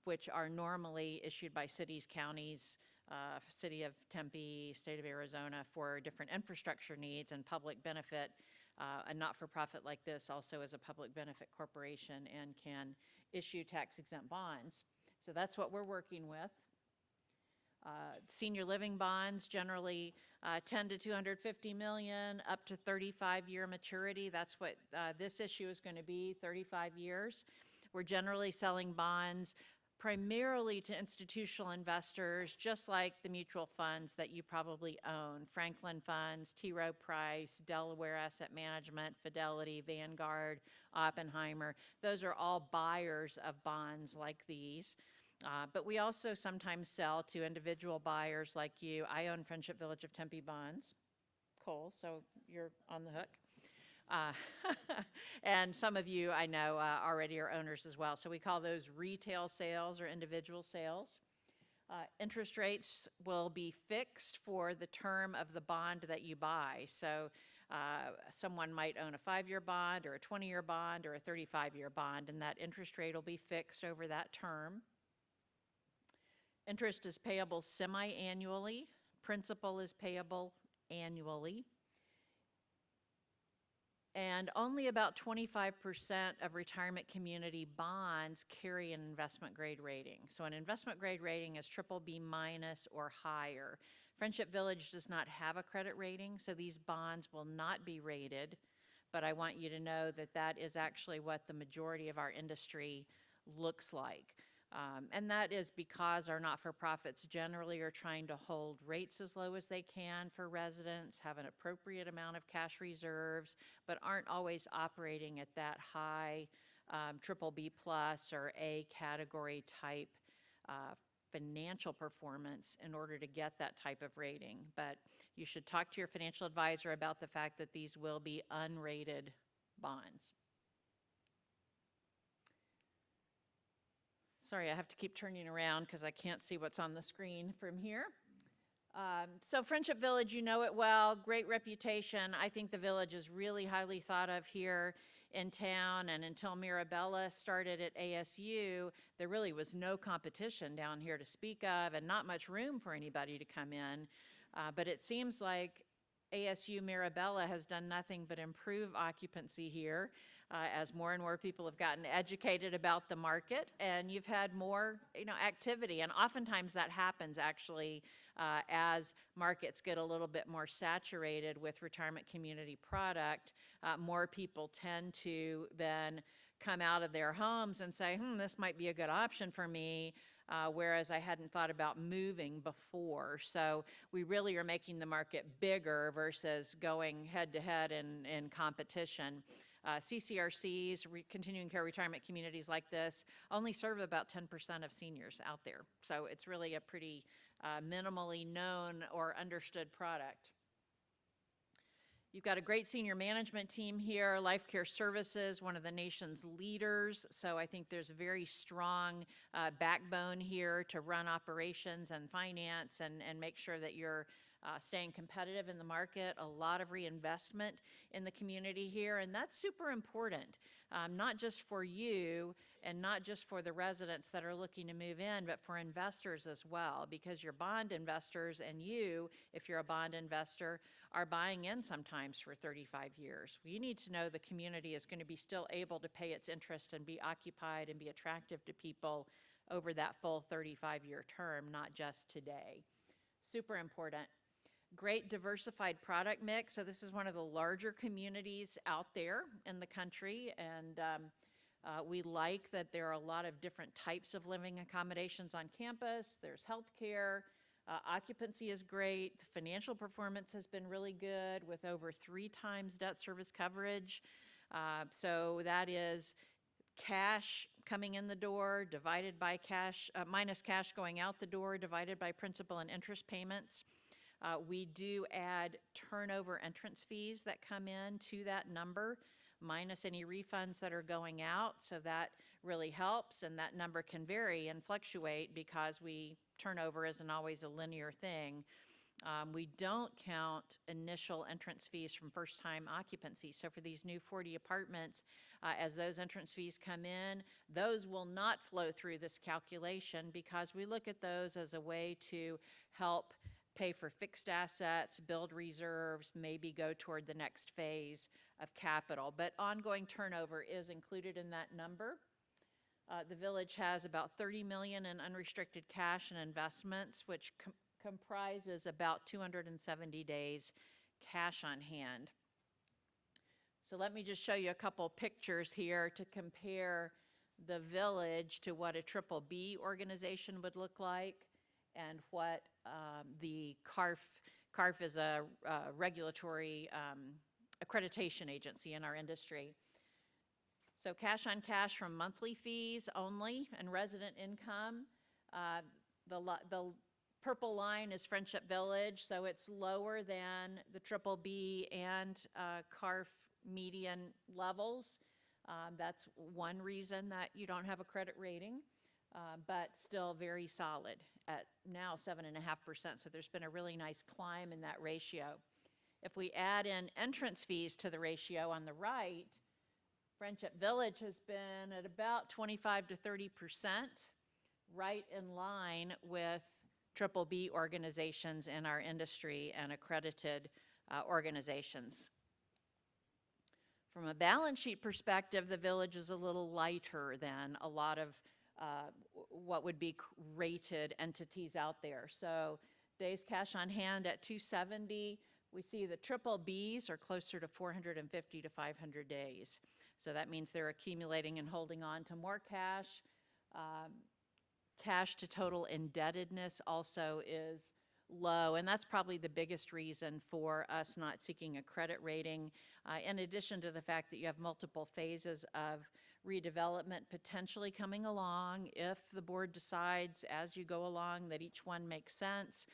which are normally issued by cities, counties, City of Tempe, State of Arizona, for different infrastructure needs and public benefit. A not-for-profit like this also is a public benefit corporation and can issue tax-exempt bonds. So that's what we're working with. Senior living bonds, generally 10 to 250 million, up to 35-year maturity. That's what this issue is going to be, 35 years. We're generally selling bonds primarily to institutional investors, just like the mutual funds that you probably own. Franklin Funds, T. Rowe Price, Delaware Asset Management, Fidelity, Vanguard, Oppenheimer. Those are all buyers of bonds like these. But we also sometimes sell to individual buyers like you. I own Friendship Village of Tempe bonds, Cole, so you're on the hook. And some of you I know already are owners as well. So we call those retail sales or individual sales. Interest rates will be fixed for the term of the bond that you buy. So someone might own a 5-year bond or a 20-year bond or a 35-year bond, and that interest rate will be fixed over that term. Interest is payable semi-annually. Principal is payable annually. And only about 25% of retirement community bonds carry an investment grade rating. So an investment grade rating is BBB minus or higher. Friendship Village does not have a credit rating, so these bonds will not be rated. But I want you to know that that is actually what the majority of our industry looks like. And that is because our not-for-profits generally are trying to hold rates as low as they can for residents, have an appropriate amount of cash reserves, but aren't always operating at that high BBB plus or A category type financial performance in order to get that type of rating. But you should talk to your financial advisor about the fact that these will be unrated bonds. Sorry, I have to keep turning around because I can't see what's on the screen from here. So Friendship Village, you know it well, great reputation. I think the village is really highly thought of here in town, and until Mirabella started at ASU, there really was no competition down here to speak of and not much room for anybody to come in. But it seems like ASU Mirabella has done nothing but improve occupancy here as more and more people have gotten educated about the market, and you've had more, activity. And oftentimes that happens actually as markets get a little bit more saturated with retirement community product. More people tend to then come out of their homes and say, this might be a good option for me. Whereas I hadn't thought about moving before. So we really are making the market bigger versus going head-to-head in competition. CCRCs, continuing care retirement communities like this, only serve about 10% of seniors out there. So it's really a pretty minimally known or understood product. You've got a great senior management team here, Life Care Services, one of the nation's leaders. So I think there's a very strong backbone here to run operations and finance and make sure that you're staying competitive in the market. A lot of reinvestment in the community here, and that's super important, not just for you and not just for the residents that are looking to move in, but for investors as well, because your bond investors and you, if you're a bond investor, are buying in sometimes for 35 years. You need to know the community is going to be still able to pay its interest and be occupied and be attractive to people over that full 35-year term, not just today. Super important. Great diversified product mix. So this is one of the larger communities out there in the country, and we like that there are a lot of different types of living accommodations on campus. There's healthcare. Occupancy is great. The financial performance has been really good with over 3 times debt service coverage. So that is cash coming in the door divided by cash, minus cash going out the door divided by principal and interest payments. We do add turnover entrance fees that come in to that number, minus any refunds that are going out. So that really helps, and that number can vary and fluctuate because turnover isn't always a linear thing. We don't count initial entrance fees from first-time occupancy. So for these new 40 apartments, as those entrance fees come in, those will not flow through this calculation because we look at those as a way to help pay for fixed assets, build reserves, maybe go toward the next phase of capital. But ongoing turnover is included in that number. The village has about $30 million in unrestricted cash and investments, which comprises about 270 days cash on hand. So let me just show you a couple pictures here to compare the village to what a triple B organization would look like and what the CARF is a regulatory accreditation agency in our industry. So cash on cash from monthly fees only and resident income. The purple line is Friendship Village, so it's lower than the triple B and CARF median levels. That's one reason that you don't have a credit rating, but still very solid at now 7.5%. So there's been a really nice climb in that ratio. If we add in entrance fees to the ratio on the right, Friendship Village has been at about 25 to 30%, right in line with triple B organizations in our industry and accredited organizations. From a balance sheet perspective, the village is a little lighter than a lot of what would be rated entities out there. So days cash on hand at 270. We see the triple Bs are closer to 450 to 500 days. So that means they're accumulating and holding on to more cash. Cash to total indebtedness also is low, and that's probably the biggest reason for us not seeking a credit rating, in addition to the fact that you have multiple phases of redevelopment potentially coming along. If the board decides as you go along that each one makes sense,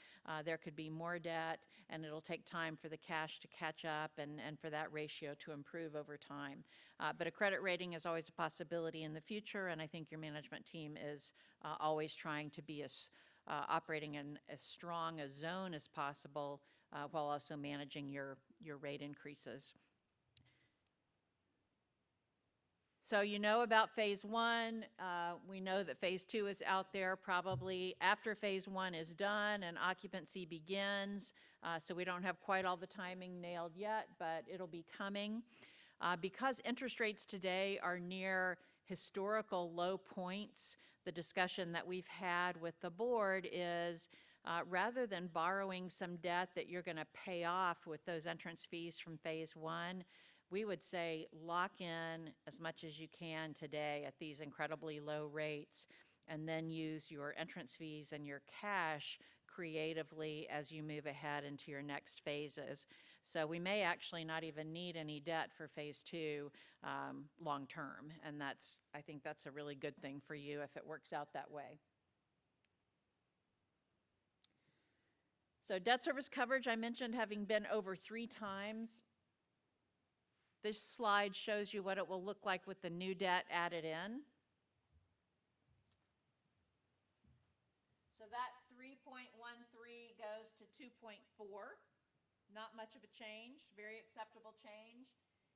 there could be more debt, and it'll take time for the cash to catch up and for that ratio to improve over time. But a credit rating is always a possibility in the future, and I think your management team is always trying to be as operating in as strong a zone as possible while also managing your rate increases. So you know about phase one. We know that phase two is out there probably after phase one is done and occupancy begins. So we don't have quite all the timing nailed yet, but it'll be coming. Because interest rates today are near historical low points, the discussion that we've had with the board is rather than borrowing some debt that you're going to pay off with those entrance fees from phase one, we would say lock in as much as you can today at these incredibly low rates, and then use your entrance fees and your cash creatively as you move ahead into your next phases. So we may actually not even need any debt for phase two long term, and I think that's a really good thing for you if it works out that way. So debt service coverage, I mentioned having been over 3 times. This slide shows you what it will look like with the new debt added in. So that 3.13 goes to 2.4. Not much of a change, very acceptable change.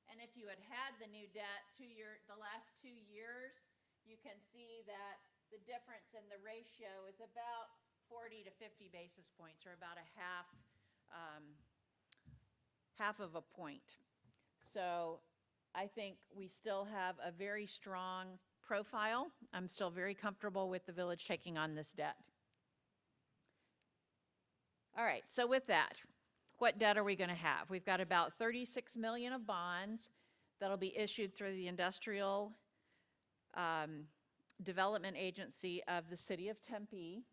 And if you had had the new debt the last 2 years, you can see that the difference in the ratio is about 40 to 50 basis points, or about a half of a point. So I think we still have a very strong profile. I'm still very comfortable with the village taking on this debt. All right, so with that, what debt are we going to have? We've got about $36 million of bonds that'll be issued through the Industrial Development Agency of the City of Tempe.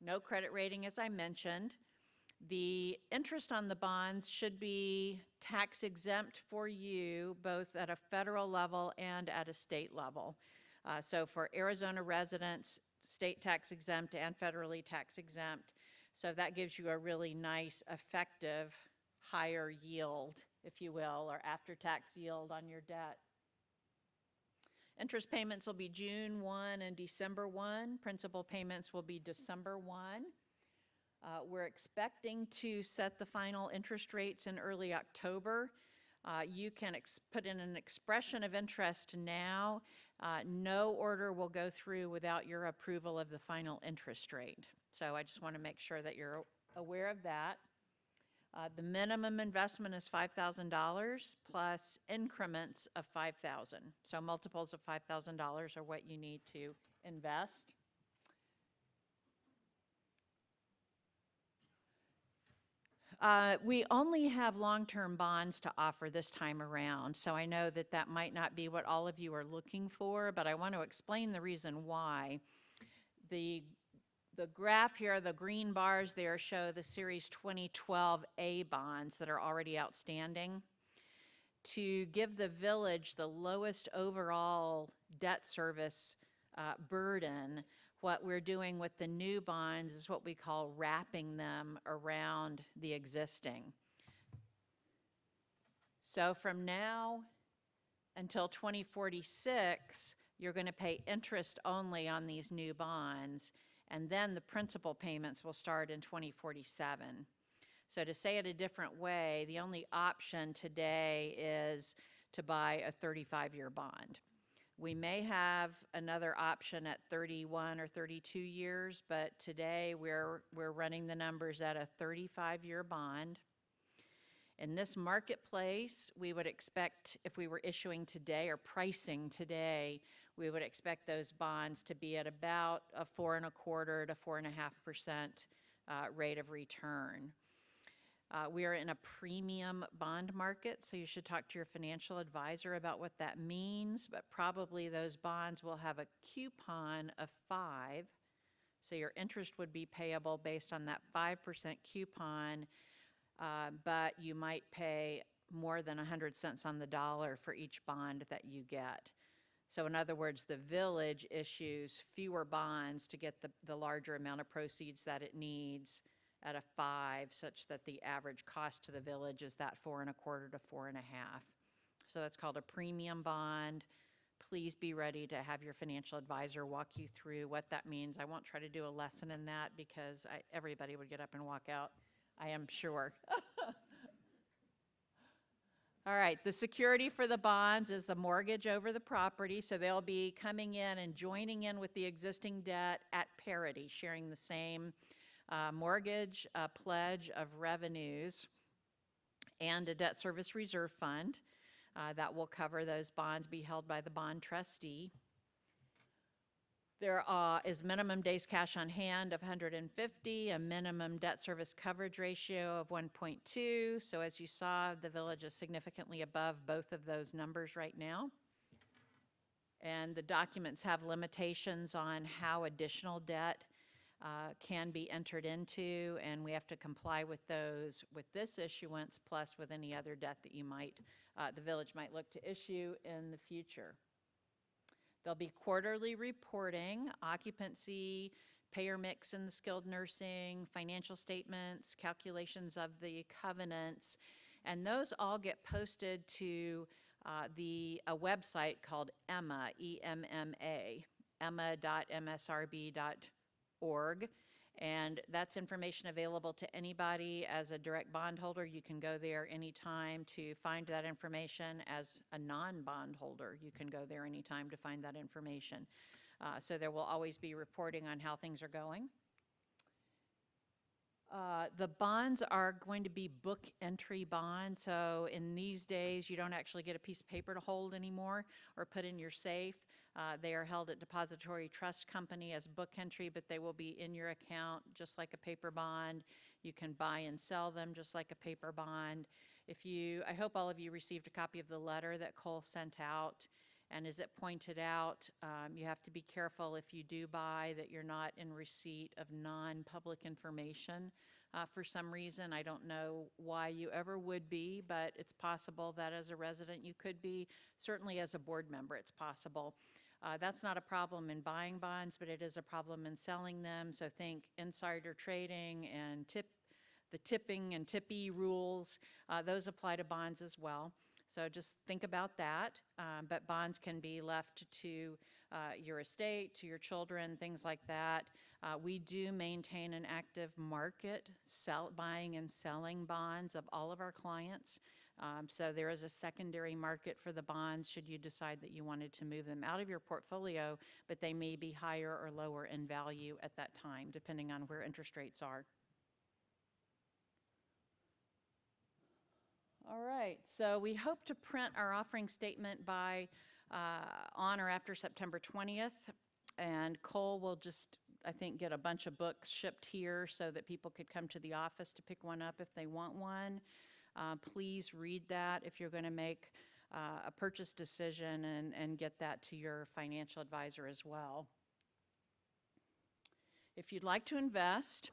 No credit rating, as I mentioned. The interest on the bonds should be tax exempt for you, both at a federal level and at a state level. So for Arizona residents, state tax exempt and federally tax exempt. So that gives you a really nice, effective, higher yield, if you will, or after-tax yield on your debt. Interest payments will be June 1 and December 1. Principal payments will be December 1. We're expecting to set the final interest rates in early October. You can put in an expression of interest now. No order will go through without your approval of the final interest rate. So I just want to make sure that you're aware of that. The minimum investment is $5,000 plus increments of $5,000. So multiples of $5,000 are what you need to invest. We only have long-term bonds to offer this time around, so I know that that might not be what all of you are looking for, but I want to explain the reason why. The graph here, the green bars there show the Series 2012A bonds that are already outstanding. To give the village the lowest overall debt service burden, what we're doing with the new bonds is what we call wrapping them around the existing. So from now until 2046, you're going to pay interest only on these new bonds, and then the principal payments will start in 2047. So to say it a different way, the only option today is to buy a 35-year bond. We may have another option at 31 or 32 years, but today we're running the numbers at a 35-year bond. In this marketplace, we would expect, if we were issuing today or pricing today, we would expect those bonds to be at about a 4.25% to 4.5% rate of return. We are in a premium bond market, so you should talk to your financial advisor about what that means, but probably those bonds will have a coupon of 5, so your interest would be payable based on that 5% coupon, but you might pay more than 100 cents on the dollar for each bond that you get. So in other words, the village issues fewer bonds to get the larger amount of proceeds that it needs at a 5, such that the average cost to the village is that 4.25 to 4.5. So that's called a premium bond. Please be ready to have your financial advisor walk you through what that means. I won't try to do a lesson in that because everybody would get up and walk out, I am sure. All right, the security for the bonds is the mortgage over the property, so they'll be coming in and joining in with the existing debt at parity, sharing the same mortgage, pledge of revenues, and a debt service reserve fund that will cover those bonds be held by the bond trustee. There is minimum days cash on hand of 150, a minimum debt service coverage ratio of 1.2. So as you saw, the village is significantly above both of those numbers right now. And the documents have limitations on how additional debt can be entered into, and we have to comply with those with this issuance, plus with any other debt that you might, the village might look to issue in the future. There'll be quarterly reporting, occupancy, payer mix in the skilled nursing, financial statements, calculations of the covenants, and those all get posted to a website called EMMA, E-M-M-A, emma.msrb.org, and that's information available to anybody as a direct bondholder. You can go there anytime to find that information. As a non-bondholder, you can go there anytime to find that information. So there will always be reporting on how things are going. The bonds are going to be book entry bonds, so in these days you don't actually get a piece of paper to hold anymore or put in your safe. They are held at Depository Trust Company as book entry, but they will be in your account just like a paper bond. You can buy and sell them just like a paper bond. I hope all of you received a copy of the letter that Cole sent out. And as it pointed out, you have to be careful if you do buy that you're not in receipt of non-public information for some reason. I don't know why you ever would be, but it's possible that as a resident you could be. Certainly as a board member it's possible. That's not a problem in buying bonds, but it is a problem in selling them. So think insider trading and the tipping and tippy rules. Those apply to bonds as well. So just think about that, but bonds can be left to your estate, to your children, things like that. We do maintain an active market, buying and selling bonds of all of our clients. So there is a secondary market for the bonds should you decide that you wanted to move them out of your portfolio, but they may be higher or lower in value at that time, depending on where interest rates are. All right, so we hope to print our offering statement by on or after September 20th, and Cole will just I think, get a bunch of books shipped here so that people could come to the office to pick one up if they want one. Please read that if you're going to make a purchase decision, and get that to your financial advisor as well. If you'd like to invest,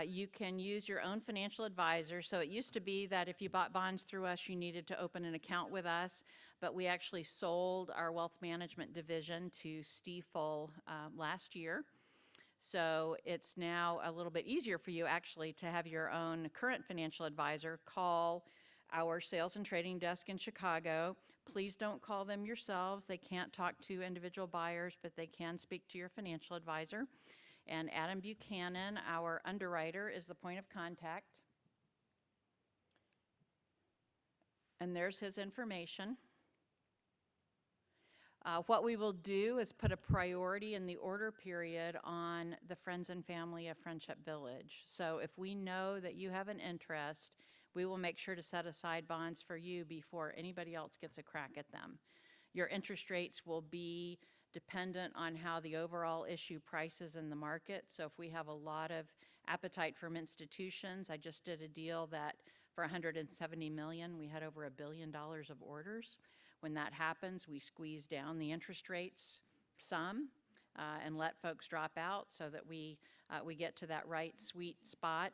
you can use your own financial advisor. So it used to be that if you bought bonds through us, you needed to open an account with us, but we actually sold our wealth management division to Stifel last year. So it's now a little bit easier for you actually to have your own current financial advisor. Call our sales and trading desk in Chicago. Please don't call them yourselves. They can't talk to individual buyers, but they can speak to your financial advisor. And Adam Buchanan, our underwriter, is the point of contact. And there's his information. What we will do is put a priority in the order period on the Friends and Family of Friendship Village. So if we know that you have an interest, we will make sure to set aside bonds for you before anybody else gets a crack at them. Your interest rates will be dependent on how the overall issue prices in the market. So if we have a lot of appetite from institutions, I just did a deal that for $170 million, we had over $1 billion of orders. When that happens, we squeeze down the interest rates some and let folks drop out so that we get to that right sweet spot.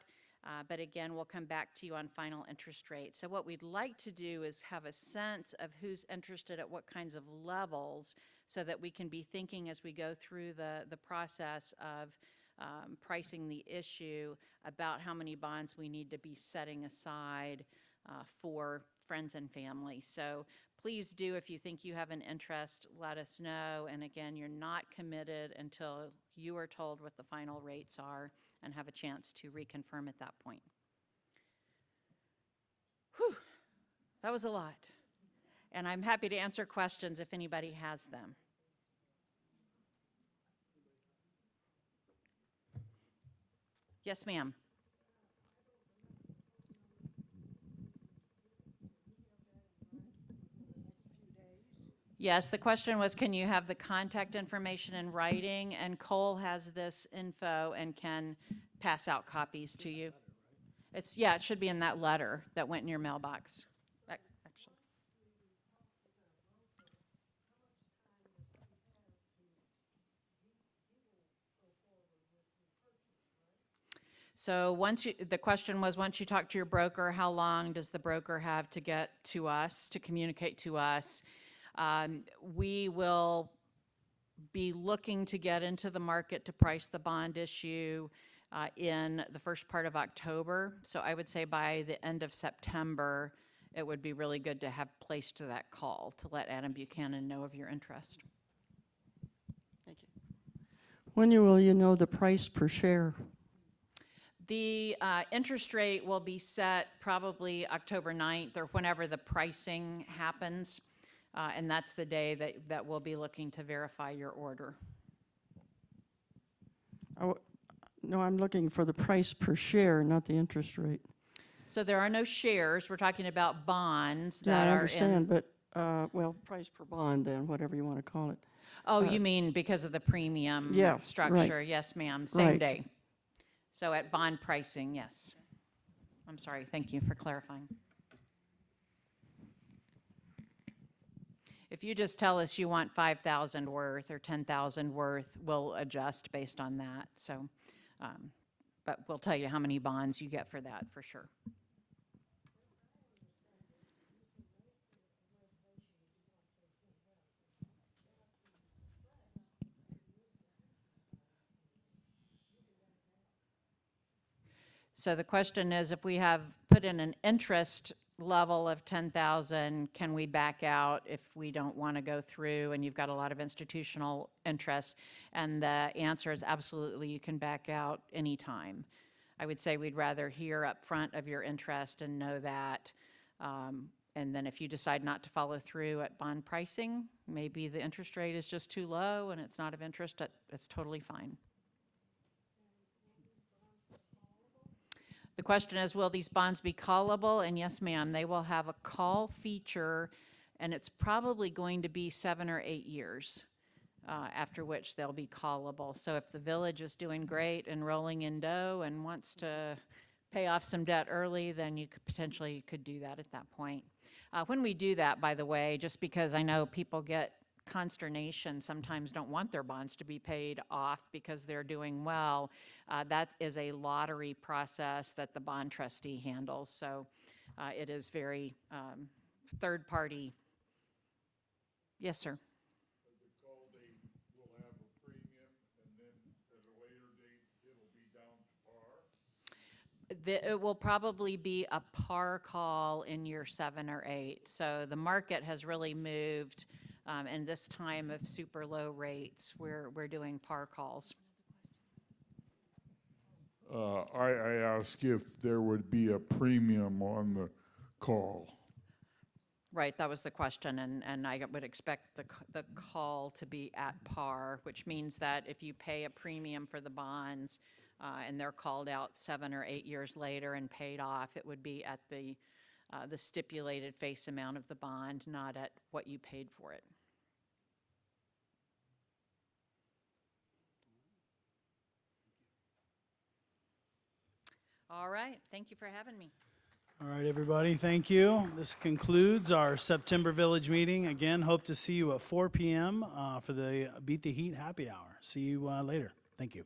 But again, we'll come back to you on final interest rates. So what we'd like to do is have a sense of who's interested at what kinds of levels so that we can be thinking as we go through the process of pricing the issue about how many bonds we need to be setting aside for friends and family. So please do, if you think you have an interest, let us know. And again, you're not committed until you are told what the final rates are and have a chance to reconfirm at that point. Whew, that was a lot. And I'm happy to answer questions if anybody has them. Yes, ma'am. Yes, the question was, can you have the contact information in writing? And Cole has this info and can pass out copies to you. It's, yeah, it should be in that letter that went in your mailbox, actually. So the question was, once you talk to your broker, how long does the broker have to get to us, to communicate to us? We will be looking to get into the market to price the bond issue in the first part of October. So I would say by the end of September, it would be really good to have place to that call to let Adam Buchanan know of your interest. Thank you. When will you know the price per share? The interest rate will be set probably October 9th or whenever the pricing happens. And that's the day that we'll be looking to verify your order. Oh, no, I'm looking for the price per share, not the interest rate. So there are no shares. We're talking about bonds Yeah, that I are understand, but, well, price per bond then, whatever you want to call it. Oh, you mean because of the premium Yeah, structure? right. Yes, ma'am. Same Right. day. So at bond pricing, yes. I'm sorry. Thank you for clarifying. If you just tell us you want 5,000 worth or 10,000 worth, we'll adjust based on that. So, but we'll tell you how many bonds you get for that, for sure. So the question is, if we have put in an interest level of 10,000, can we back out if we don't want to go through and you've got a lot of institutional interest? And the answer is absolutely, you can back out anytime. I would say we'd rather hear up front of your interest and know that. And then if you decide not to follow through at bond pricing, maybe the interest rate is just too low and it's not of interest, that's totally fine. The question is, will these bonds be callable? And yes, ma'am, they will have a call feature, and it's probably going to be 7 or 8 years. after which they'll be callable. So if the village is doing great and rolling in dough and wants to pay off some debt early, then you could potentially could do that at that point. When we do that, by the way, just because I know people get consternation, sometimes don't want their bonds to be paid off because they're doing well, that is a lottery process that the bond trustee handles. So it is very third party. Yes, sir. It will probably be a par call in year 7 or 8. So the market has really moved, and this time of super low rates, we're doing par calls. I asked if there would be a premium on the call. Right, that was the question, and I would expect the call to be at par, which means that if you pay a premium for the bonds, and they're called out 7 or 8 years later and paid off, it would be at the stipulated face amount of the bond, not at what you paid for it. All right, thank you for having me. All right, everybody, thank you. This concludes our September Village meeting. Again, hope to see you at 4 p.m. For the Beat the Heat happy hour. See you later. Thank you.